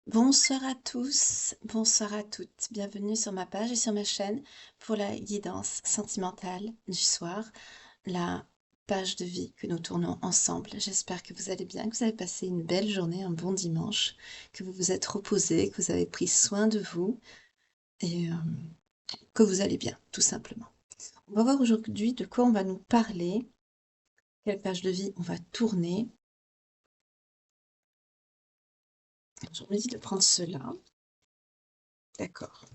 Bonsoir à tous, bonsoir à toutes. Bienvenue sur ma page et sur ma chaîne pour la guidance sentimentale du soir, la page de vie que nous tournons ensemble. J'espère que vous allez bien, que vous avez passé une belle journée, un bon dimanche, que vous vous êtes reposé, que vous avez pris soin de vous et que vous allez bien, tout simplement. On va voir aujourd'hui de quoi on va nous parler, quelle page de vie on va tourner. Je me dis de prendre cela. D'accord.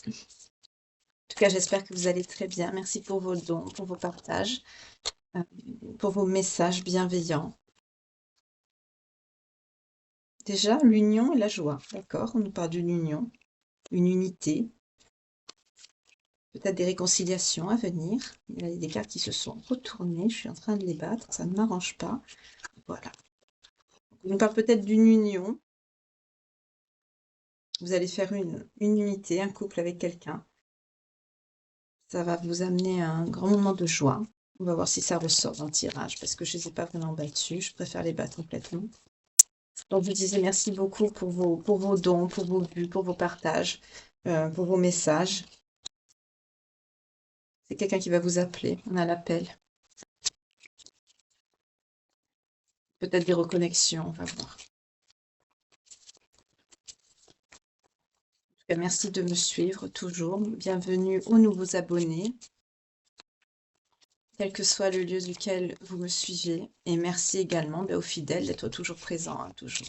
En tout cas, j'espère que vous allez très bien. Merci pour vos dons, pour vos partages, euh, pour vos messages bienveillants. Déjà, l'union et la joie. D'accord, on nous parle d'une union, une unité, peut-être des réconciliations à venir. Il y a des cartes qui se sont retournées. Je suis en train de les battre. Ça ne m'arrange pas. Voilà. On nous parle peut-être d'une union. Vous allez faire une unité, un couple avec quelqu'un. Ça va vous amener à un grand moment de joie. On va voir si ça ressort dans le tirage, parce que je ne les ai pas vraiment battus. Je préfère les battre complètement. Donc, je vous disais merci beaucoup pour vos dons, pour vos vues, pour vos partages, pour vos messages. C'est quelqu'un qui va vous appeler. On a l'appel. Peut-être des reconnexions, on va voir. En tout cas, merci de me suivre toujours. Bienvenue aux nouveaux abonnés, quel que soit le lieu duquel vous me suivez. Et merci également aux fidèles d'être toujours présents, hein, toujours.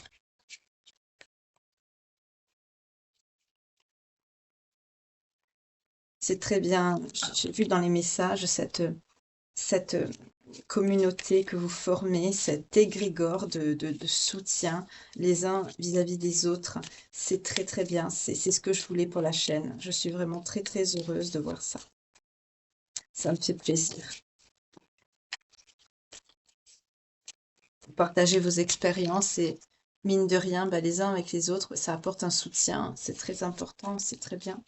C'est très bien. J'ai vu dans les messages cette communauté que vous formez, cet égrégore de soutien les uns vis-à-vis des autres. C'est très très bien. C'est ce que je voulais pour la chaîne. Je suis vraiment très très heureuse de voir ça. Ça me fait plaisir. Vous partagez vos expériences et mine de rien, bah, les uns avec les autres, ça apporte un soutien. C'est très important, c'est très bien.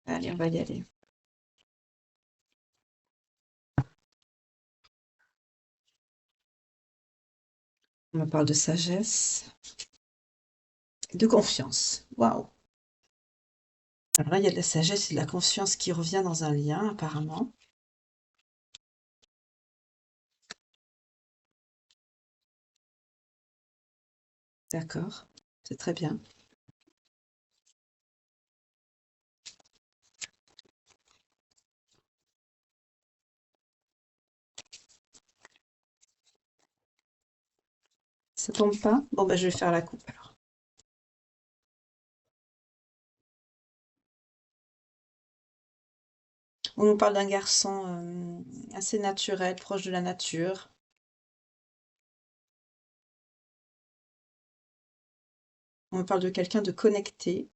Allez, on va y aller. On me parle de sagesse, de confiance. Waouh! Alors là, il y a de la sagesse et de la confiance qui revient dans un lien, apparemment. D'accord, c'est très bien. Ça tombe pas? Bon, bah, je vais faire la coupe alors. On nous parle d'un garçon assez naturel, proche de la nature. On me parle de quelqu'un de connecté,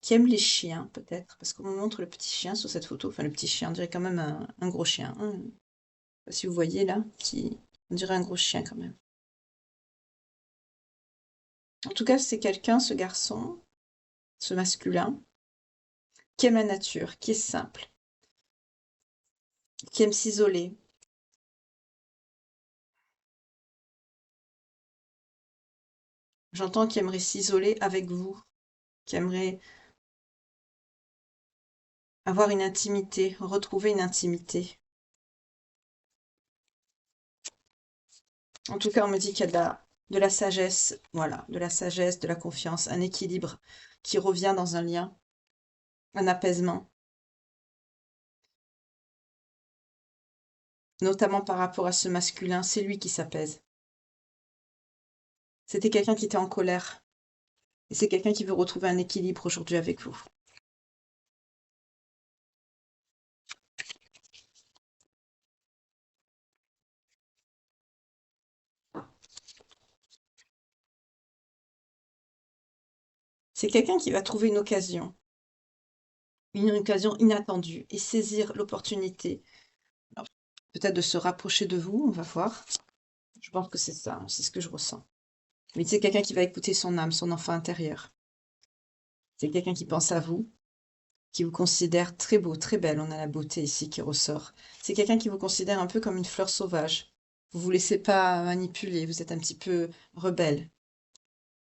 qui aime les chiens, peut-être, parce qu'on me montre le petit chien sur cette photo. Enfin, le petit chien, on dirait quand même un gros chien, hein. Je sais pas si vous voyez là, on dirait un gros chien quand même. En tout cas, c'est quelqu'un, ce garçon, ce masculin, qui aime la nature, qui est simple, qui aime s'isoler. J'entends qu'il aimerait s'isoler avec vous, qui aimerait avoir une intimité, retrouver une intimité. En tout cas, on me dit qu'il y a de la sagesse, voilà, de la sagesse, de la confiance, un équilibre qui revient dans un lien, un apaisement, notamment par rapport à ce masculin, c'est lui qui s'apaise. C'était quelqu'un qui était en colère, et c'est quelqu'un qui veut retrouver un équilibre aujourd'hui avec vous. C'est quelqu'un qui va trouver une occasion inattendue, et saisir l'opportunité. Alors, peut-être de se rapprocher de vous, on va voir. Je pense que c'est ça, c'est ce que je ressens. Mais c'est quelqu'un qui va écouter son âme, son enfant intérieur. C'est quelqu'un qui pense à vous, qui vous considère très beau, très belle. On a la beauté ici qui ressort. C'est quelqu'un qui vous considère un peu comme une fleur sauvage. Vous vous laissez pas manipuler, vous êtes un petit peu rebelle.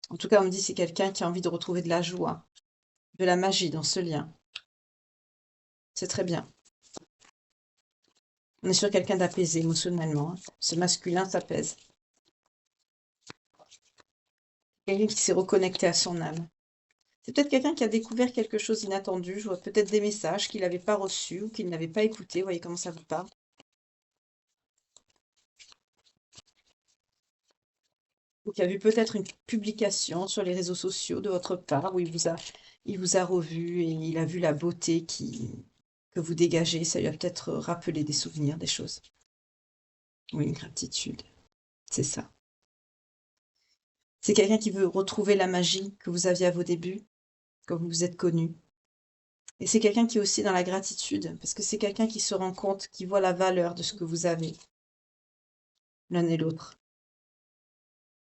En tout cas, on me dit c'est quelqu'un qui a envie de retrouver de la joie, de la magie dans ce lien. C'est très bien. On est sur quelqu'un d'apaisé émotionnellement, hein. Ce masculin s'apaise. Quelqu'un qui s'est reconnecté à son âme. C'est peut-être quelqu'un qui a découvert quelque chose d'inattendu. Je vois peut-être des messages qu'il n'avait pas reçus ou qu'il n'avait pas écoutés. Vous voyez comment ça vous parle? Ou qui a vu peut-être une publication sur les réseaux sociaux de votre part où il vous a revu et il a vu la beauté que vous dégagez. Ça lui a peut-être rappelé des souvenirs, des choses. Oui, une gratitude. C'est ça. C'est quelqu'un qui veut retrouver la magie que vous aviez à vos débuts, quand vous vous êtes connus. Et c'est quelqu'un qui est aussi dans la gratitude, parce que c'est quelqu'un qui se rend compte, qui voit la valeur de ce que vous avez, l'un et l'autre.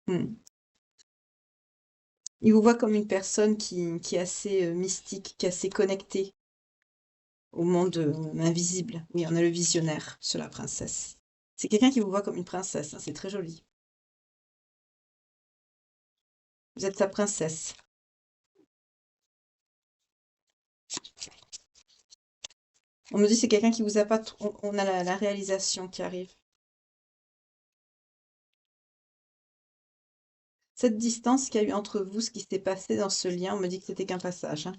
Hmm. Il vous voit comme une personne qui est assez mystique, qui est assez connectée au monde invisible. Oui, on a le visionnaire sur la princesse. C'est quelqu'un qui vous voit comme une princesse, hein, c'est très joli. Vous êtes sa princesse. On me dit c'est quelqu'un qui vous a pas... On a la réalisation qui arrive. Cette distance qu'il y a eu entre vous, ce qui s'est passé dans ce lien, on me dit que c'était qu'un passage, hein.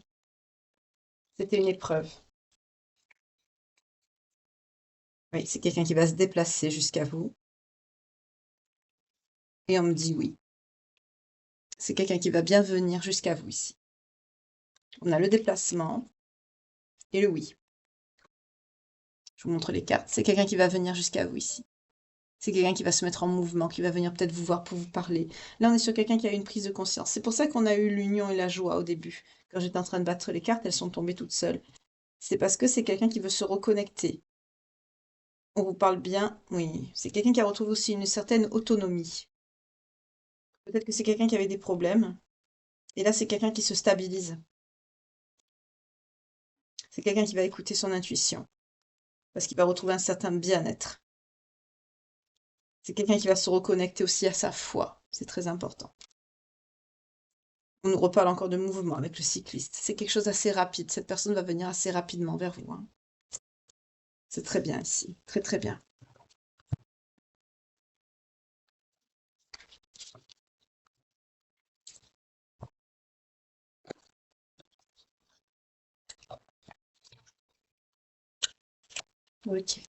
C'était une épreuve. Oui, c'est quelqu'un qui va se déplacer jusqu'à vous. Et on me dit oui. C'est quelqu'un qui va bien venir jusqu'à vous ici. On a le déplacement et le oui. Je vous montre les cartes. C'est quelqu'un qui va venir jusqu'à vous ici. C'est quelqu'un qui va se mettre en mouvement, qui va venir peut-être vous voir pour vous parler. Là, on est sur quelqu'un qui a eu une prise de conscience. C'est pour ça qu'on a eu l'union et la joie au début. Quand j'étais en train de battre les cartes, elles sont tombées toutes seules. C'est parce que c'est quelqu'un qui veut se reconnecter. On vous parle bien, oui. C'est quelqu'un qui a retrouvé aussi une certaine autonomie. Peut-être que c'est quelqu'un qui avait des problèmes. Et là, c'est quelqu'un qui se stabilise. C'est quelqu'un qui va écouter son intuition. Parce qu'il va retrouver un certain bien-être. C'est quelqu'un qui va se reconnecter aussi à sa foi. C'est très important. On nous reparle encore de mouvement avec le cycliste. C'est quelque chose d'assez rapide. Cette personne va venir assez rapidement vers vous, hein. C'est très bien ici. Très très bien. Ok.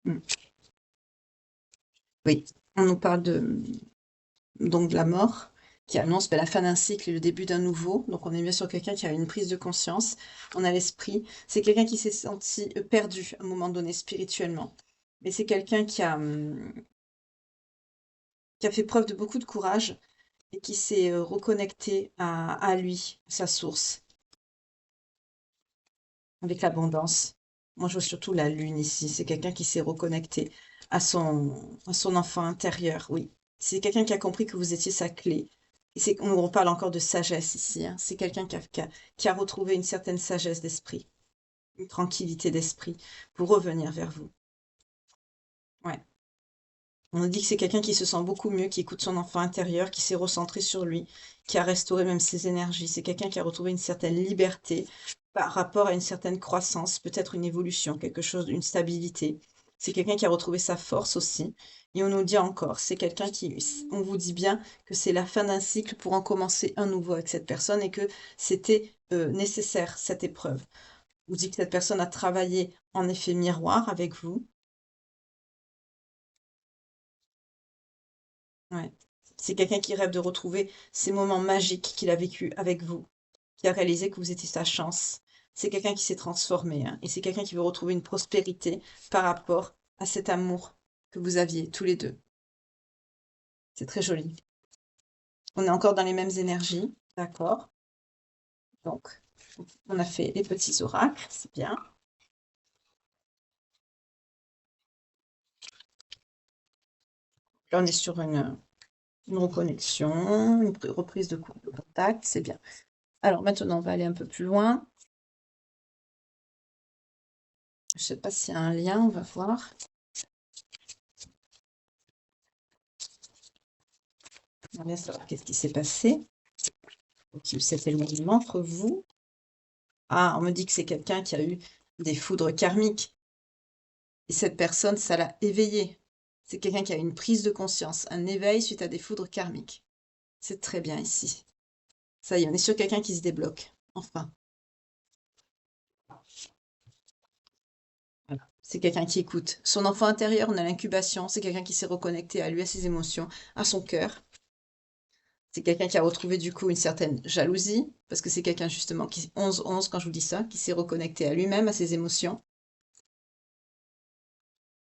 Hmm. Oui. On nous parle donc de la mort qui annonce la fin d'un cycle et le début d'un nouveau. Donc on est bien sur quelqu'un qui a une prise de conscience. On a l'esprit. C'est quelqu'un qui s'est senti perdu à un moment donné spirituellement. Mais c'est quelqu'un qui a fait preuve de beaucoup de courage et qui s'est reconnecté à lui, sa source, avec l'abondance. Moi, je vois surtout la lune ici. C'est quelqu'un qui s'est reconnecté à son enfant intérieur, oui. C'est quelqu'un qui a compris que vous étiez sa clé. Et on parle encore de sagesse ici, hein. C'est quelqu'un qui a retrouvé une certaine sagesse d'esprit, une tranquillité d'esprit pour revenir vers vous. Ouais. On nous dit que c'est quelqu'un qui se sent beaucoup mieux, qui écoute son enfant intérieur, qui s'est recentré sur lui, qui a restauré même ses énergies. C'est quelqu'un qui a retrouvé une certaine liberté par rapport à une certaine croissance, peut-être une évolution, quelque chose, une stabilité. C'est quelqu'un qui a retrouvé sa force aussi. Et on nous dit encore, c'est quelqu'un qui, on vous dit bien que c'est la fin d'un cycle pour en commencer un nouveau avec cette personne et que c'était nécessaire, cette épreuve. On vous dit que cette personne a travaillé en effet miroir avec vous. Ouais. C'est quelqu'un qui rêve de retrouver ces moments magiques qu'il a vécu avec vous, qui a réalisé que vous étiez sa chance. c'est quelqu'un qui s'est transformé, hein, et c'est quelqu'un qui veut retrouver une prospérité par rapport à cet amour que vous aviez tous les deux. C'est très joli. On est encore dans les mêmes énergies, d'accord? Donc, on a fait les petits oracles, c'est bien. Là, on est sur une reconnexion, une reprise de contact, c'est bien. Alors maintenant, on va aller un peu plus loin. Je ne sais pas s'il y a un lien, on va voir. On va savoir qu'est-ce qui s'est passé. Cet éloignement entre vous. Ah, on me dit que c'est quelqu'un qui a eu des foudres karmiques. Et cette personne, ça l'a éveillé. C'est quelqu'un qui a eu une prise de conscience, un éveil suite à des foudres karmiques. C'est très bien ici. Ça y est, on est sur quelqu'un qui se débloque. Enfin. Voilà. C'est quelqu'un qui écoute. Son enfant intérieur, on a l'incubation. C'est quelqu'un qui s'est reconnecté à lui, à ses émotions, à son cœur. C'est quelqu'un qui a retrouvé du coup une certaine jalousie, parce que c'est quelqu'un justement qui, 11-11 quand je vous dis ça, qui s'est reconnecté à lui-même, à ses émotions.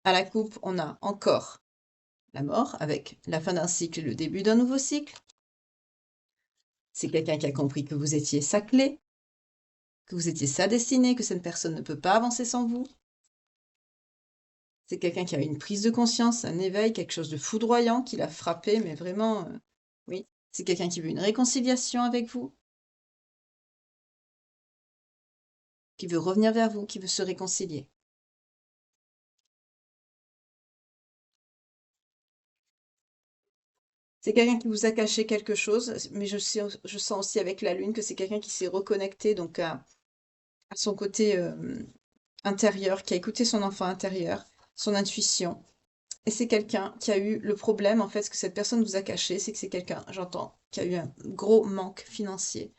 À la coupe, on a encore la mort, avec la fin d'un cycle et le début d'un nouveau cycle. C'est quelqu'un qui a compris que vous étiez sa clé, que vous étiez sa destinée, que cette personne ne peut pas avancer sans vous. C'est quelqu'un qui a eu une prise de conscience, un éveil, quelque chose de foudroyant qui l'a frappé, mais vraiment, oui. C'est quelqu'un qui veut une réconciliation avec vous, qui veut revenir vers vous, qui veut se réconcilier. C'est quelqu'un qui vous a caché quelque chose, mais je sens aussi avec la lune que c'est quelqu'un qui s'est reconnecté donc à son côté intérieur, qui a écouté son enfant intérieur, son intuition. Et c'est quelqu'un qui a eu le problème, en fait, ce que cette personne vous a caché, c'est que c'est quelqu'un, j'entends, qui a eu un gros manque financier.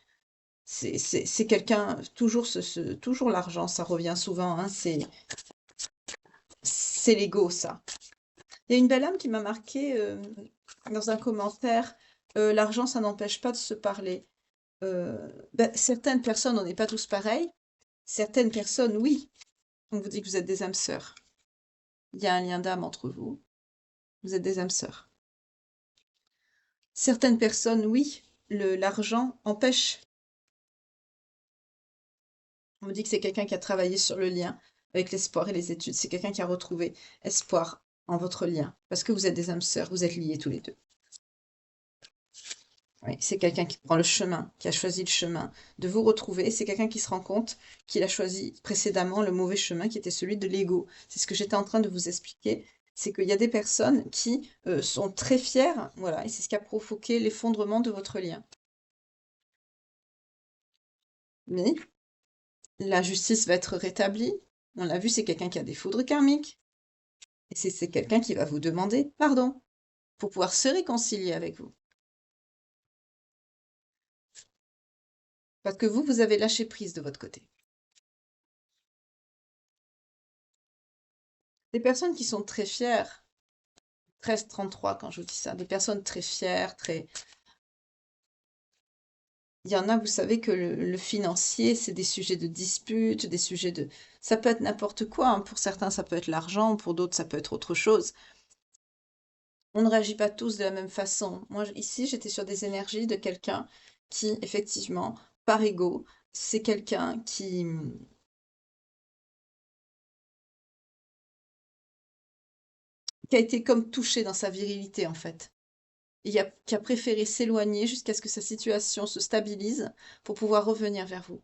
C'est quelqu'un, toujours l'argent, ça revient souvent, hein, c'est l'ego, ça. Il y a une belle âme qui m'a marqué dans un commentaire, l'argent, ça n'empêche pas de se parler. Certaines personnes, on n'est pas tous pareils. Certaines personnes, oui. On vous dit que vous êtes des âmes sœurs. Il y a un lien d'âme entre vous. Vous êtes des âmes sœurs. Certaines personnes, oui, l'argent empêche. On me dit que c'est quelqu'un qui a travaillé sur le lien avec l'espoir et les études. C'est quelqu'un qui a retrouvé espoir en votre lien. Parce que vous êtes des âmes sœurs, vous êtes liés tous les deux. Oui, c'est quelqu'un qui prend le chemin, qui a choisi le chemin de vous retrouver. C'est quelqu'un qui se rend compte qu'il a choisi précédemment le mauvais chemin qui était celui de l'ego. C'est ce que j'étais en train de vous expliquer. C'est qu'il y a des personnes qui sont très fières, voilà, et c'est ce qui a provoqué l'effondrement de votre lien. Mais la justice va être rétablie. On l'a vu, c'est quelqu'un qui a des foudres karmiques. Et c'est quelqu'un qui va vous demander pardon pour pouvoir se réconcilier avec vous. Parce que vous avez lâché prise de votre côté. Des personnes qui sont très fières, 13-33 quand je vous dis ça, des personnes très fières, très... Il y en a, vous savez que le financier, c'est des sujets de dispute, des sujets de... Ça peut être n'importe quoi, hein. Pour certains, ça peut être l'argent, pour d'autres, ça peut être autre chose. On ne réagit pas tous de la même façon. Moi, ici, j'étais sur des énergies de quelqu'un qui, effectivement, par ego, c'est quelqu'un qui a été comme touché dans sa virilité, en fait. Et qui a préféré s'éloigner jusqu'à ce que sa situation se stabilise pour pouvoir revenir vers vous.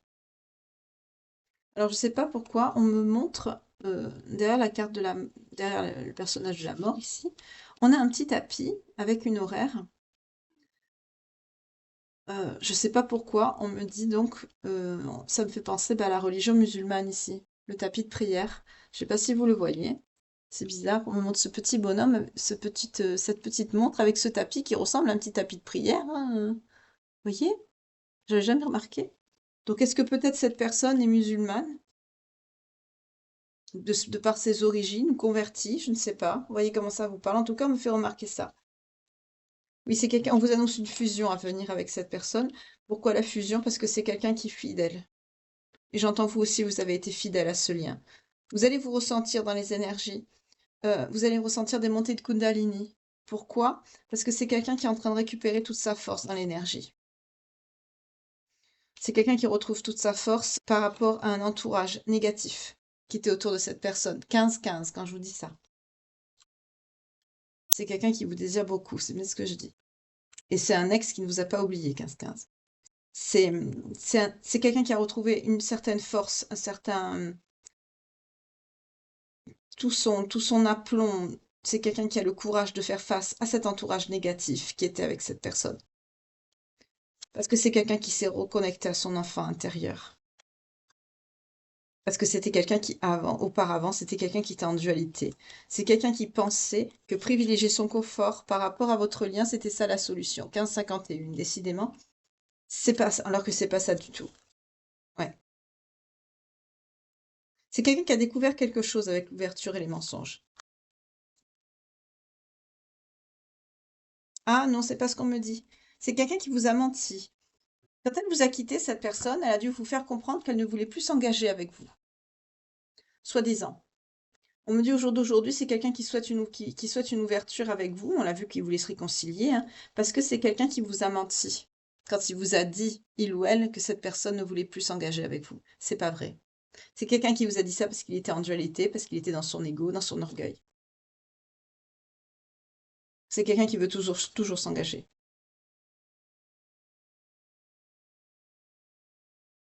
Alors, je ne sais pas pourquoi, on me montre, derrière la carte de derrière le personnage de la mort, ici, on a un petit tapis avec une horaire. Je ne sais pas pourquoi, on me dit donc, ça me fait penser à la religion musulmane ici, le tapis de prière. Je ne sais pas si vous le voyez. C'est bizarre, on me montre ce petit bonhomme, cette petite montre avec ce tapis qui ressemble à un petit tapis de prière, hein, vous voyez? Je n'avais jamais remarqué. Donc est-ce que peut-être cette personne est musulmane, de par ses origines, ou convertie, je ne sais pas. Vous voyez comment ça vous parle? En tout cas, on me fait remarquer ça. Oui, c'est quelqu'un, on vous annonce une fusion à venir avec cette personne. Pourquoi la fusion? Parce que c'est quelqu'un qui est fidèle. Et j'entends vous aussi, vous avez été fidèle à ce lien. Vous allez vous ressentir dans les énergies. Vous allez ressentir des montées de Kundalini. Pourquoi? Parce que c'est quelqu'un qui est en train de récupérer toute sa force dans l'énergie. C'est quelqu'un qui retrouve toute sa force par rapport à un entourage négatif qui était autour de cette personne. 15-15, quand je vous dis ça. C'est quelqu'un qui vous désire beaucoup, c'est bien ce que je dis. Et c'est un ex qui ne vous a pas oublié, 15-15. C'est quelqu'un qui a retrouvé une certaine force, un certain... tout son aplomb. C'est quelqu'un qui a le courage de faire face à cet entourage négatif qui était avec cette personne. Parce que c'est quelqu'un qui s'est reconnecté à son enfant intérieur. Parce que c'était quelqu'un qui, auparavant, c'était quelqu'un qui était en dualité. C'est quelqu'un qui pensait que privilégier son confort par rapport à votre lien, c'était ça la solution. 15-51, décidément, c'est pas ça, alors que c'est pas ça du tout. Ouais. C'est quelqu'un qui a découvert quelque chose avec l'ouverture et les mensonges. Ah non, c'est pas ce qu'on me dit. C'est quelqu'un qui vous a menti. Quand elle vous a quitté, cette personne, elle a dû vous faire comprendre qu'elle ne voulait plus s'engager avec vous, soi-disant. On me dit au jour d'aujourd'hui, c'est quelqu'un qui souhaite une ouverture avec vous. On l'a vu qu'il voulait se réconcilier, hein, parce que c'est quelqu'un qui vous a menti. Quand il vous a dit, il ou elle, que cette personne ne voulait plus s'engager avec vous. C'est pas vrai. C'est quelqu'un qui vous a dit ça parce qu'il était en dualité, parce qu'il était dans son ego, dans son orgueil. C'est quelqu'un qui veut toujours s'engager.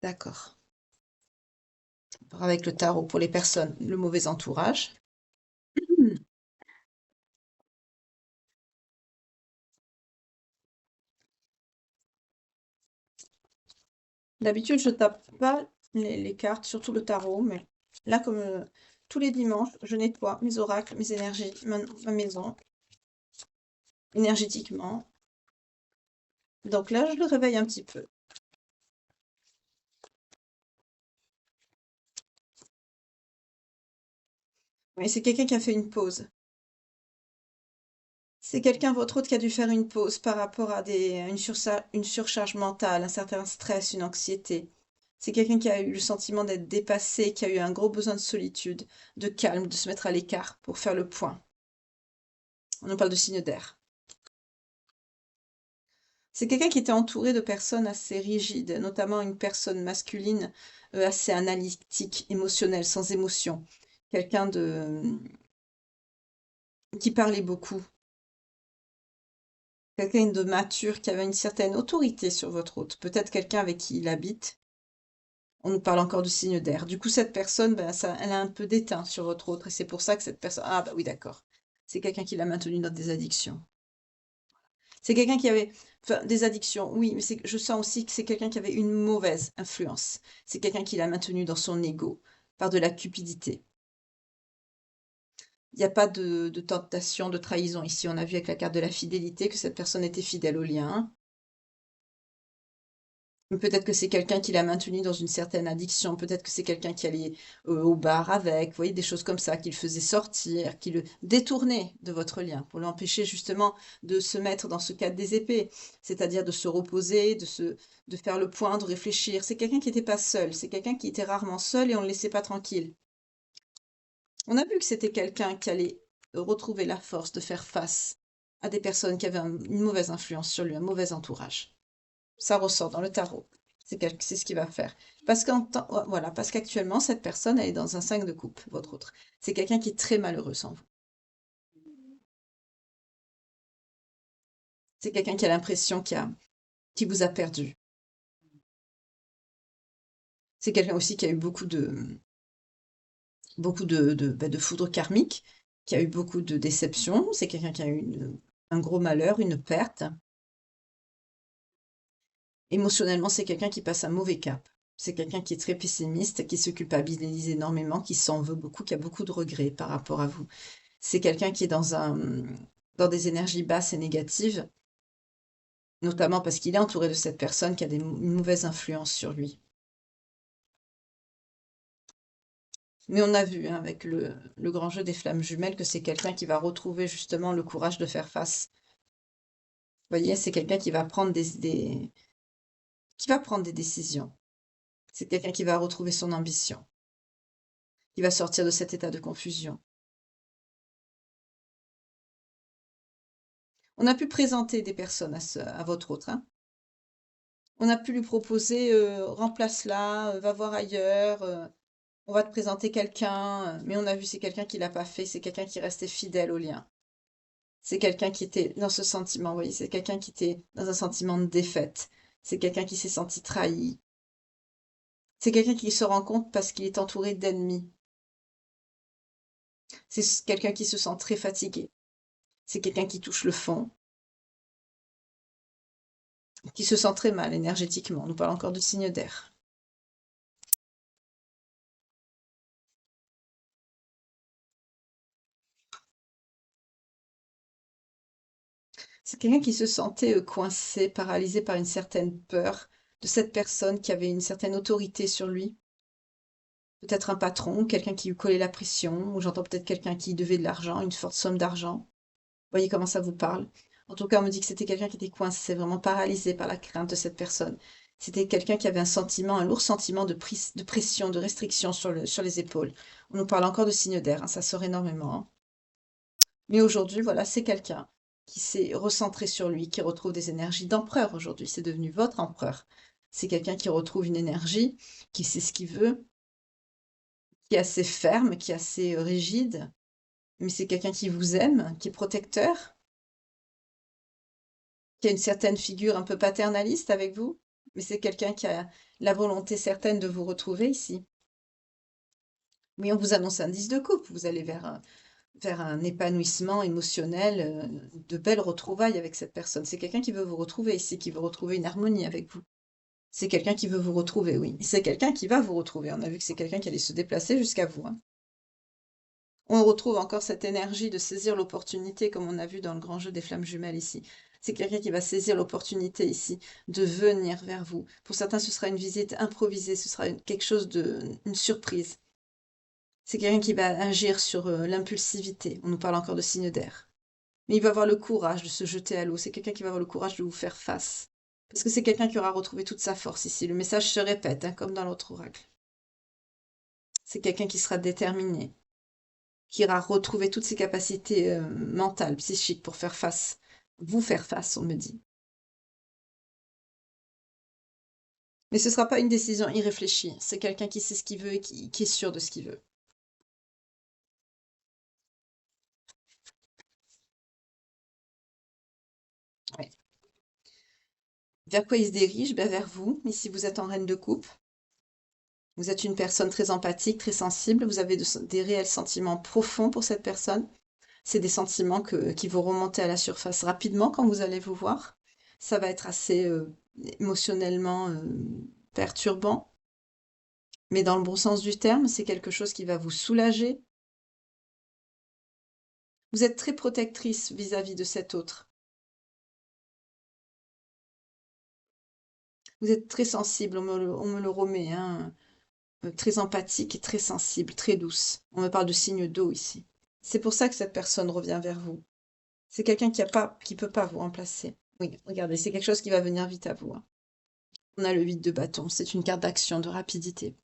D'accord. On part avec le tarot pour les personnes, le mauvais entourage. D'habitude, je tape pas les cartes, surtout le tarot, mais là, comme tous les dimanches, je nettoie mes oracles, mes énergies, ma maison, énergétiquement. Donc là, je le réveille un petit peu. Oui, c'est quelqu'un qui a fait une pause. C'est quelqu'un, votre autre, qui a dû faire une pause par rapport à une surcharge mentale, un certain stress, une anxiété. C'est quelqu'un qui a eu le sentiment d'être dépassé, qui a eu un gros besoin de solitude, de calme, de se mettre à l'écart pour faire le point. On nous parle de signe d'air. C'est quelqu'un qui était entouré de personnes assez rigides, notamment une personne masculine assez analytique, émotionnelle, sans émotion. Quelqu'un qui parlait beaucoup. Quelqu'un de mature qui avait une certaine autorité sur votre hôte. Peut-être quelqu'un avec qui il habite. On nous parle encore du signe d'air. Du coup, cette personne, ben, ça, elle a un peu d'éteint sur votre autre. Et c'est pour ça que cette personne... Ah bah oui, d'accord. C'est quelqu'un qui l'a maintenu dans des addictions. C'est quelqu'un qui avait enfin, des addictions, oui, mais je sens aussi que c'est quelqu'un qui avait une mauvaise influence. C'est quelqu'un qui l'a maintenu dans son ego par de la cupidité. Il n'y a pas de tentation, de trahison ici. On a vu avec la carte de la fidélité que cette personne était fidèle au lien. Peut-être que c'est quelqu'un qui l'a maintenu dans une certaine addiction. Peut-être que c'est quelqu'un qui allait au bar avec, vous voyez, des choses comme ça, qui le faisait sortir, qui le détournait de votre lien, pour l'empêcher justement de se mettre dans ce cadre des épées, c'est-à-dire de se reposer, de faire le point, de réfléchir. C'est quelqu'un qui n'était pas seul, c'est quelqu'un qui était rarement seul et on ne le laissait pas tranquille. On a vu que c'était quelqu'un qui allait retrouver la force de faire face à des personnes qui avaient une mauvaise influence sur lui, un mauvais entourage. Ça ressort dans le tarot. C'est ce qu'il va faire. Voilà, parce qu'actuellement, cette personne, elle est dans un 5 de coupe, votre autre. C'est quelqu'un qui est très malheureux sans vous. C'est quelqu'un qui a l'impression qui vous a perdu. C'est quelqu'un aussi qui a eu beaucoup de foudre karmique, qui a eu beaucoup de déceptions. C'est quelqu'un qui a eu un gros malheur, une perte. Émotionnellement, c'est quelqu'un qui passe un mauvais cap. C'est quelqu'un qui est très pessimiste, qui se culpabilise énormément, qui s'en veut beaucoup, qui a beaucoup de regrets par rapport à vous. C'est quelqu'un qui est dans des énergies basses et négatives, notamment parce qu'il est entouré de cette personne qui a une mauvaise influence sur lui. Mais on a vu hein, avec le grand jeu des flammes jumelles que c'est quelqu'un qui va retrouver justement le courage de faire face. Vous voyez, c'est quelqu'un qui va prendre qui va prendre des décisions. C'est quelqu'un qui va retrouver son ambition, qui va sortir de cet état de confusion. On a pu présenter des personnes à votre autre, hein. On a pu lui proposer, remplace-la, va voir ailleurs, on va te présenter quelqu'un, mais on a vu c'est quelqu'un qui l'a pas fait, c'est quelqu'un qui restait fidèle au lien. C'est quelqu'un qui était dans ce sentiment, vous voyez, c'est quelqu'un qui était dans un sentiment de défaite. C'est quelqu'un qui s'est senti trahi. C'est quelqu'un qui se rend compte parce qu'il est entouré d'ennemis. C'est quelqu'un qui se sent très fatigué. C'est quelqu'un qui touche le fond, qui se sent très mal énergétiquement. On nous parle encore de signes d'air. C'est quelqu'un qui se sentait coincé, paralysé par une certaine peur de cette personne qui avait une certaine autorité sur lui. Peut-être un patron, quelqu'un qui lui collait la pression, ou j'entends peut-être quelqu'un qui devait de l'argent, une forte somme d'argent. Voyez comment ça vous parle? En tout cas, on me dit que c'était quelqu'un qui était coincé, vraiment paralysé par la crainte de cette personne. C'était quelqu'un qui avait un sentiment, un lourd sentiment de pression, de restriction sur les épaules. On nous parle encore de signes d'air, hein, ça sort énormément, hein. Mais aujourd'hui, voilà, c'est quelqu'un qui s'est recentré sur lui, qui retrouve des énergies d'empereur aujourd'hui. C'est devenu votre empereur. C'est quelqu'un qui retrouve une énergie, qui sait ce qu'il veut, qui est assez ferme, qui est assez rigide. Mais c'est quelqu'un qui vous aime, qui est protecteur, qui a une certaine figure un peu paternaliste avec vous, mais c'est quelqu'un qui a la volonté certaine de vous retrouver ici. Oui, on vous annonce un 10 de coupe, vous allez vers un épanouissement émotionnel, de belles retrouvailles avec cette personne. C'est quelqu'un qui veut vous retrouver ici, qui veut retrouver une harmonie avec vous. C'est quelqu'un qui veut vous retrouver, oui. C'est quelqu'un qui va vous retrouver. On a vu que c'est quelqu'un qui allait se déplacer jusqu'à vous, hein. On retrouve encore cette énergie de saisir l'opportunité, comme on a vu dans le grand jeu des flammes jumelles ici. C'est quelqu'un qui va saisir l'opportunité ici de venir vers vous. Pour certains, ce sera une visite improvisée, ce sera quelque chose une surprise. C'est quelqu'un qui va agir sur l'impulsivité. On nous parle encore de signes d'air. Mais il va avoir le courage de se jeter à l'eau. C'est quelqu'un qui va avoir le courage de vous faire face. Parce que c'est quelqu'un qui aura retrouvé toute sa force ici. Le message se répète, hein, comme dans l'autre oracle. C'est quelqu'un qui sera déterminé, qui ira retrouver toutes ses capacités mentales, psychiques pour faire face, vous faire face, on me dit. Mais ce ne sera pas une décision irréfléchie. C'est quelqu'un qui sait ce qu'il veut et qui est sûr de ce qu'il veut. Ouais. Vers quoi il se dirige? Ben, vers vous. Ici, vous êtes en reine de coupe. Vous êtes une personne très empathique, très sensible. Vous avez des réels sentiments profonds pour cette personne. C'est des sentiments qui vont remonter à la surface rapidement quand vous allez vous voir. Ça va être assez émotionnellement perturbant. Mais dans le bon sens du terme, c'est quelque chose qui va vous soulager. Vous êtes très protectrice vis-à-vis de cet autre. Vous êtes très sensible, on me le remet, hein, très empathique et très sensible, très douce. On me parle de signes d'eau ici. C'est pour ça que cette personne revient vers vous. C'est quelqu'un qui peut pas vous remplacer. Oui, regardez, c'est quelque chose qui va venir vite à vous, hein. On a le 8 de bâton, c'est une carte d'action, de rapidité.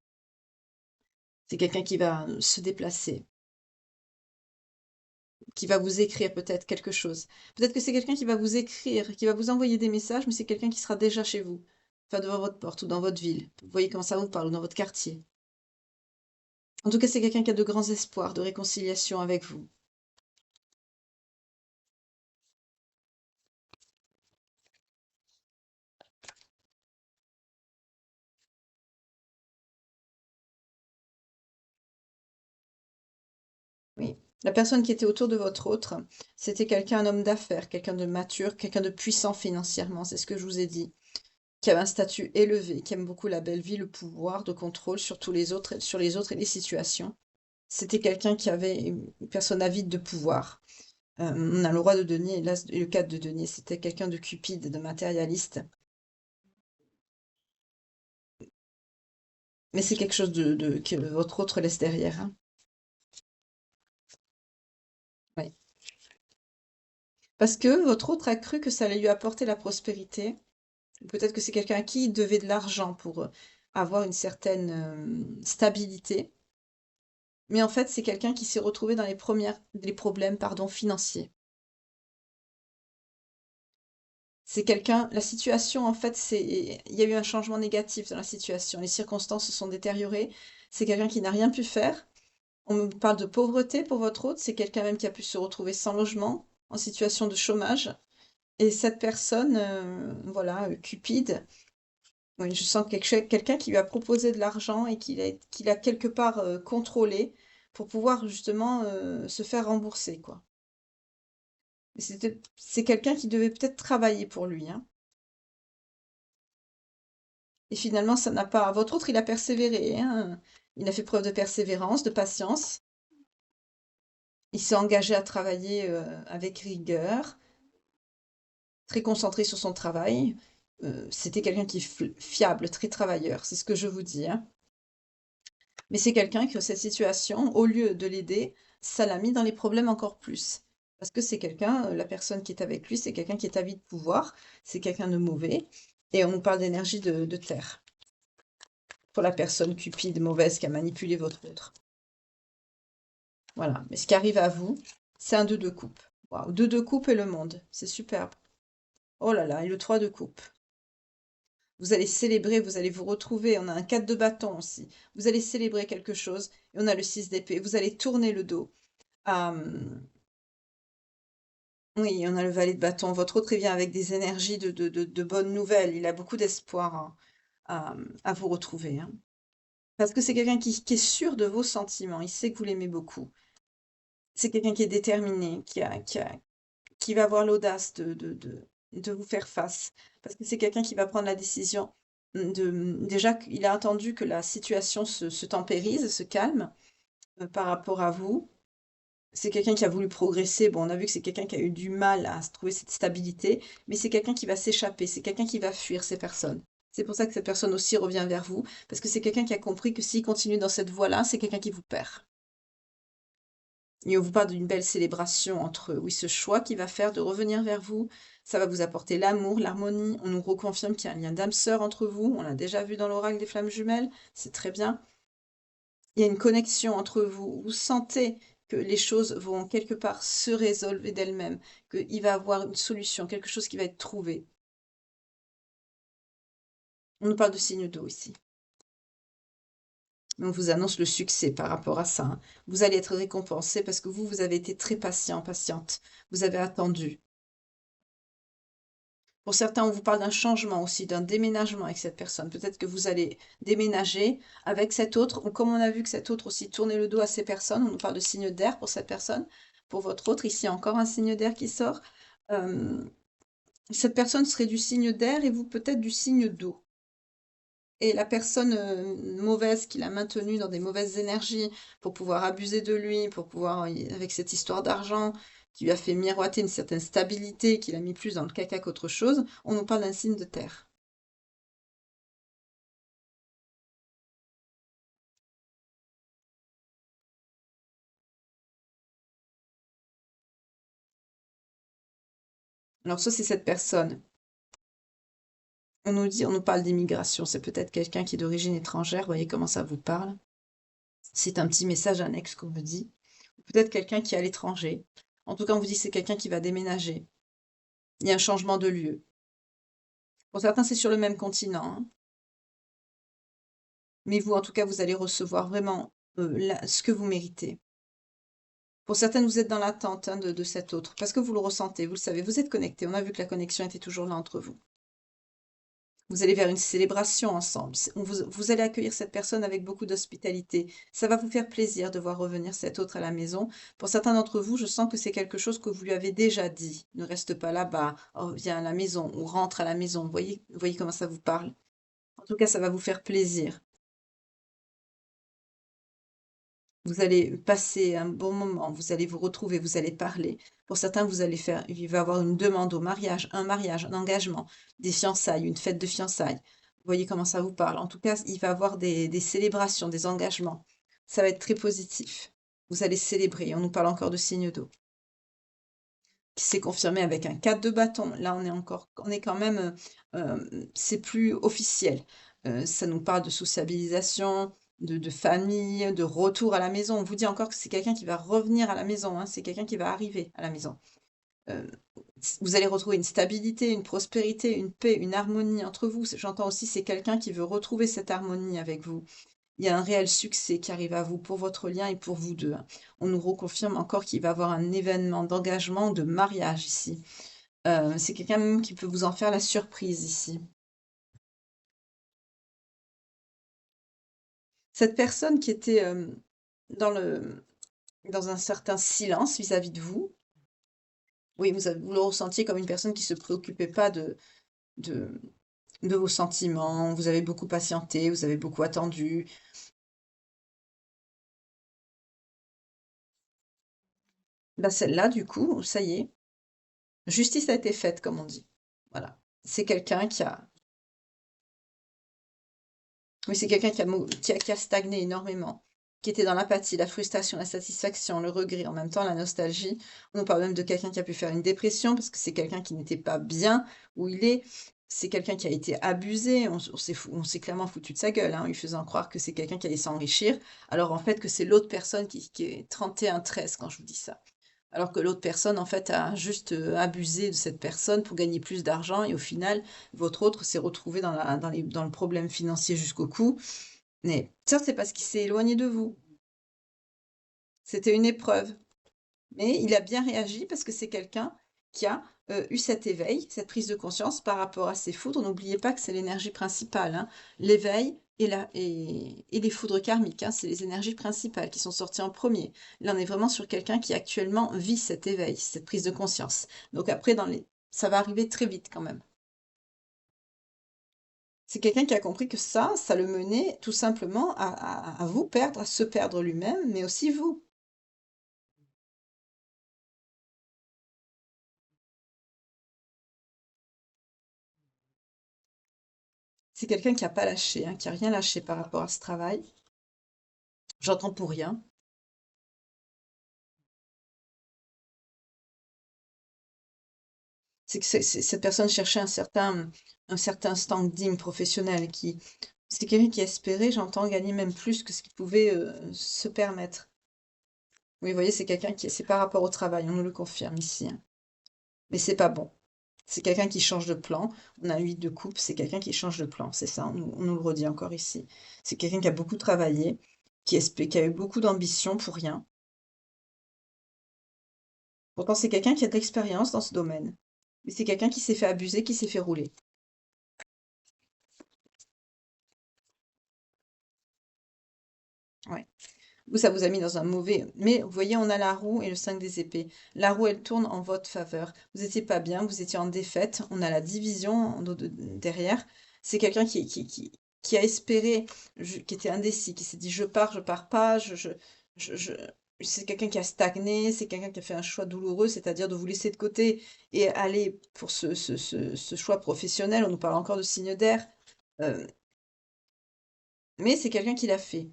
C'est quelqu'un qui va se déplacer, qui va vous écrire peut-être quelque chose. Peut-être que c'est quelqu'un qui va vous écrire, qui va vous envoyer des messages, mais c'est quelqu'un qui sera déjà chez vous, enfin devant votre porte ou dans votre ville. Vous voyez comment ça vous parle, ou dans votre quartier. En tout cas, c'est quelqu'un qui a de grands espoirs de réconciliation avec vous. Oui. La personne qui était autour de votre autre, c'était quelqu'un, un homme d'affaires, quelqu'un de mature, quelqu'un de puissant financièrement, c'est ce que je vous ai dit, qui avait un statut élevé, qui aime beaucoup la belle vie, le pouvoir de contrôle sur tous les autres, sur les autres et les situations. C'était quelqu'un qui avait une personne avide de pouvoir. On a le roi de denier et le 4 de denier. C'était quelqu'un de cupide, de matérialiste. Mais c'est quelque chose que votre autre laisse derrière, hein. Oui. Parce que votre autre a cru que ça allait lui apporter la prospérité. Peut-être que c'est quelqu'un à qui il devait de l'argent avoir une certaine stabilité. Mais en fait, c'est quelqu'un qui s'est retrouvé dans les problèmes, pardon, financiers. C'est quelqu'un, la situation, en fait, il y a eu un changement négatif dans la situation. Les circonstances se sont détériorées. C'est quelqu'un qui n'a rien pu faire. On me parle de pauvreté pour votre hôte. C'est quelqu'un même qui a pu se retrouver sans logement, en situation de chômage. Et cette personne, voilà, Cupide, oui, je sens quelqu'un qui lui a proposé de l'argent et qu'il a quelque part contrôlé pour pouvoir justement se faire rembourser, quoi. C'est quelqu'un qui devait peut-être travailler pour lui, hein. Et finalement, ça n'a pas. Votre autre, il a persévéré, hein. Il a fait preuve de persévérance, de patience. Il s'est engagé à travailler avec rigueur, très concentré sur son travail. C'était quelqu'un qui est fiable, très travailleur, c'est ce que je vous dis, hein. Mais c'est quelqu'un que cette situation, au lieu de l'aider, ça l'a mis dans les problèmes encore plus. Parce que c'est quelqu'un, la personne qui est avec lui, c'est quelqu'un qui est avide de pouvoir, c'est quelqu'un de mauvais. Et on nous parle d'énergie de terre. Pour la personne cupide, mauvaise, qui a manipulé votre autre. Voilà. Mais ce qui arrive à vous, c'est un 2 de coupe. Waouh, 2 de coupe et le monde. C'est superbe. Oh là là, et le 3 de coupe. Vous allez célébrer, vous allez vous retrouver. On a un 4 de bâton aussi. Vous allez célébrer quelque chose. Et on a le 6 d'épée. Vous allez tourner le dos. Oui, on a le valet de bâton. Votre autre, il vient avec des énergies de bonnes nouvelles. Il a beaucoup d'espoir, hein, à vous retrouver, hein. Parce que c'est quelqu'un qui est sûr de vos sentiments. Il sait que vous l'aimez beaucoup. C'est quelqu'un qui est déterminé, qui va avoir l'audace de vous faire face. Parce que c'est quelqu'un qui va prendre la décision déjà, il a attendu que la situation se tempérise, se calme par rapport à vous. C'est quelqu'un qui a voulu progresser. Bon, on a vu que c'est quelqu'un qui a eu du mal à se trouver cette stabilité, mais c'est quelqu'un qui va s'échapper, c'est quelqu'un qui va fuir ces personnes. C'est pour ça que cette personne aussi revient vers vous, parce que c'est quelqu'un qui a compris que s'il continue dans cette voie-là, c'est quelqu'un qui vous perd. Et on vous parle d'une belle célébration entre, oui, ce choix qu'il va faire de revenir vers vous. Ça va vous apporter l'amour, l'harmonie. On nous reconfirme qu'il y a un lien d'âme sœur entre vous. On l'a déjà vu dans l'oracle des flammes jumelles. C'est très bien. Il y a une connexion entre vous. Vous sentez que les choses vont quelque part se résolver d'elles-mêmes, qu'il va y avoir une solution, quelque chose qui va être trouvé. On nous parle de signe d'eau ici. On vous annonce le succès par rapport à ça, hein. Vous allez être récompensé parce que vous avez été très patient, patiente. Vous avez attendu. Pour certains, on vous parle d'un changement aussi, d'un déménagement avec cette personne. Peut-être que vous allez déménager avec cet autre. Comme on a vu que cet autre aussi tournait le dos à ces personnes, on nous parle de signe d'air pour cette personne. Pour votre autre, ici encore un signe d'air qui sort. Euh, cette personne serait du signe d'air et vous peut-être du signe d'eau. Et la personne mauvaise qui l'a maintenu dans des mauvaises énergies pour pouvoir abuser de lui, pour pouvoir, avec cette histoire d'argent, qui lui a fait miroiter une certaine stabilité, qui l'a mis plus dans le caca qu'autre chose, on nous parle d'un signe de terre. Alors ça, c'est cette personne. On nous parle d'immigration. C'est peut-être quelqu'un qui est d'origine étrangère. Vous voyez comment ça vous parle? C'est un petit message annexe qu'on me dit. Ou peut-être quelqu'un qui est à l'étranger. En tout cas, on vous dit que c'est quelqu'un qui va déménager. Il y a un changement de lieu. Pour certains, c'est sur le même continent, hein. Mais vous, en tout cas, vous allez recevoir vraiment ce que vous méritez. Pour certaines, vous êtes dans l'attente, hein, de cet autre, parce que vous le ressentez, vous le savez, vous êtes connectés. On a vu que la connexion était toujours là entre vous. Vous allez vers une célébration ensemble. Vous allez accueillir cette personne avec beaucoup d'hospitalité. Ça va vous faire plaisir de voir revenir cet autre à la maison. Pour certains d'entre vous, je sens que c'est quelque chose que vous lui avez déjà dit. Ne reste pas là-bas. Oh, viens à la maison ou rentre à la maison. Vous voyez comment ça vous parle? En tout cas, ça va vous faire plaisir. Vous allez passer un bon moment, vous allez vous retrouver, vous allez parler. Pour certains, il va y avoir une demande au mariage, un engagement, des fiançailles, une fête de fiançailles. Vous voyez comment ça vous parle. En tout cas, il va y avoir des célébrations, des engagements. Ça va être très positif. Vous allez célébrer. On nous parle encore de signe d'eau, qui s'est confirmé avec un 4 de bâton. Là, on est quand même, c'est plus officiel. Ça nous parle de sociabilisation, de famille, de retour à la maison. On vous dit encore que c'est quelqu'un qui va revenir à la maison, hein, c'est quelqu'un qui va arriver à la maison. Heu, Vous allez retrouver une stabilité, une prospérité, une paix, une harmonie entre vous. J'entends aussi, c'est quelqu'un qui veut retrouver cette harmonie avec vous. Il y a un réel succès qui arrive à vous pour votre lien et pour vous 2, hein. On nous reconfirme encore qu'il va y avoir un événement d'engagement, de mariage ici. C'est quelqu'un même qui peut vous en faire la surprise ici. Cette personne qui était, dans le dans un certain silence vis-à-vis de vous, oui, vous le ressentiez comme une personne qui se préoccupait pas de de vos sentiments, vous avez beaucoup patienté, vous avez beaucoup attendu. Bah, celle-là, du coup, ça y est, justice a été faite, comme on dit. Voilà. C'est quelqu'un qui a Oui, c'est quelqu'un qui a stagné énormément, qui était dans l'apathie, la frustration, la satisfaction, le regret, en même temps la nostalgie. On nous parle même de quelqu'un qui a pu faire une dépression parce que c'est quelqu'un qui n'était pas bien où il est. C'est quelqu'un qui a été abusé. On s'est clairement foutu de sa gueule, hein, en lui faisant croire que c'est quelqu'un qui allait s'enrichir, alors en fait que c'est l'autre personne qui est 31-13 quand je vous dis ça. Alors que l'autre personne, en fait, a juste abusé de cette personne pour gagner plus d'argent et au final, votre autre s'est retrouvé dans le problème financier jusqu'au cou. Mais ça, c'est parce qu'il s'est éloigné de vous. C'était une épreuve. Mais il a bien réagi parce que c'est quelqu'un qui a eu cet éveil, cette prise de conscience par rapport à ses foudres. N'oubliez pas que c'est l'énergie principale, hein. L'éveil et les foudres karmiques, hein, c'est les énergies principales qui sont sorties en premier. Là, on est vraiment sur quelqu'un qui actuellement vit cet éveil, cette prise de conscience. Donc après, ça va arriver très vite quand même. C'est quelqu'un qui a compris que ça le menait tout simplement à vous perdre, à se perdre lui-même, mais aussi vous. C'est quelqu'un qui a pas lâché, hein, qui a rien lâché par rapport à ce travail. J'entends pour rien. C'est que cette personne cherchait un certain standing professionnel c'est quelqu'un qui espérait, j'entends, gagner même plus que ce qu'il pouvait se permettre. Oui, vous voyez, c'est par rapport au travail, on nous le confirme ici, hein. Mais c'est pas bon. C'est quelqu'un qui change de plan. On a 8 de coupe, c'est quelqu'un qui change de plan, c'est ça, on nous le redit encore ici. C'est quelqu'un qui a beaucoup travaillé, qui a eu beaucoup d'ambition pour rien. Pourtant, c'est quelqu'un qui a de l'expérience dans ce domaine. Mais c'est quelqu'un qui s'est fait abuser, qui s'est fait rouler. Ouais. Vous, ça vous a mis dans un mauvais. Mais vous voyez, on a la roue et le 5 des épées. La roue, elle tourne en votre faveur. Vous étiez pas bien, vous étiez en défaite. On a la division derrière. C'est quelqu'un qui a espéré, qui était indécis, qui s'est dit je pars pas, je... C'est quelqu'un qui a stagné, c'est quelqu'un qui a fait un choix douloureux, c'est-à-dire de vous laisser de côté et aller pour ce choix professionnel. On nous parle encore de signe d'air. euh, mais c'est quelqu'un qui l'a fait.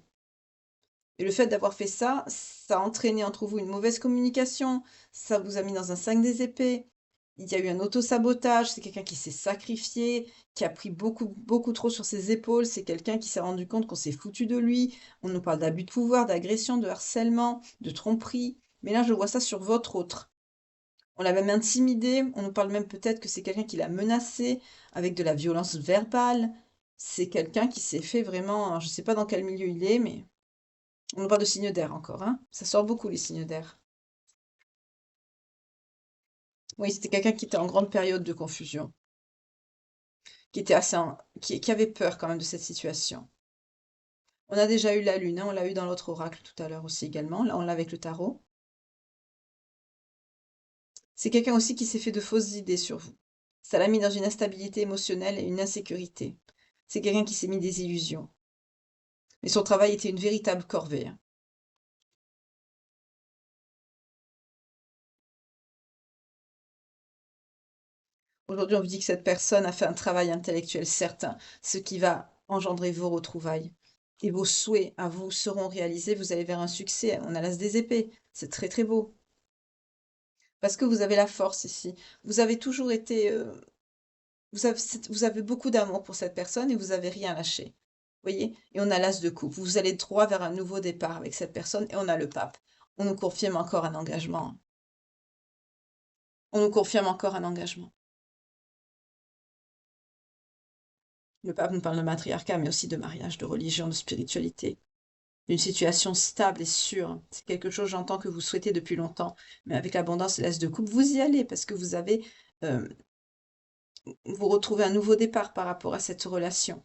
Et le fait d'avoir fait ça, ça a entraîné entre vous une mauvaise communication, ça vous a mis dans un 5 des épées. Il y a eu un auto-sabotage, c'est quelqu'un qui s'est sacrifié, qui a pris beaucoup, beaucoup trop sur ses épaules, c'est quelqu'un qui s'est rendu compte qu'on s'est foutu de lui. On nous parle d'abus de pouvoir, d'agression, de harcèlement, de tromperie. Mais là, je vois ça sur votre autre. On l'a même intimidé, on nous parle même peut-être que c'est quelqu'un qui l'a menacé avec de la violence verbale. C'est quelqu'un qui s'est fait vraiment, alors je ne sais pas dans quel milieu il est, mais on nous parle de signes d'air encore, hein. Ça sort beaucoup les signes d'air. Oui, c'était quelqu'un qui était en grande période de confusion, qui était qui avait peur quand même de cette situation. On a déjà eu la lune, hein, on l'a eu dans l'autre oracle tout à l'heure aussi également. Là, on l'a avec le tarot. C'est quelqu'un aussi qui s'est fait de fausses idées sur vous. Ça l'a mis dans une instabilité émotionnelle et une insécurité. C'est quelqu'un qui s'est mis des illusions. Mais son travail était une véritable corvée, hein. Aujourd'hui, on vous dit que cette personne a fait un travail intellectuel certain, ce qui va engendrer vos retrouvailles. Et vos souhaits à vous seront réalisés, vous allez vers un succès. On a l'as des épées, c'est très très beau. Parce que vous avez la force ici. Vous avez toujours été Vous avez beaucoup d'amour pour cette personne et vous avez rien lâché. Voyez? Et on a l'as de coupe. Vous allez droit vers un nouveau départ avec cette personne et on a le pape. On nous confirme encore un engagement. On nous confirme encore un engagement. Le pape nous parle de matriarcat, mais aussi de mariage, de religion, de spiritualité, d'une situation stable et sûre. C'est quelque chose, j'entends, que vous souhaitez depuis longtemps. Mais avec l'abondance et l'as de coupe, vous y allez parce que euh, vous retrouvez un nouveau départ par rapport à cette relation.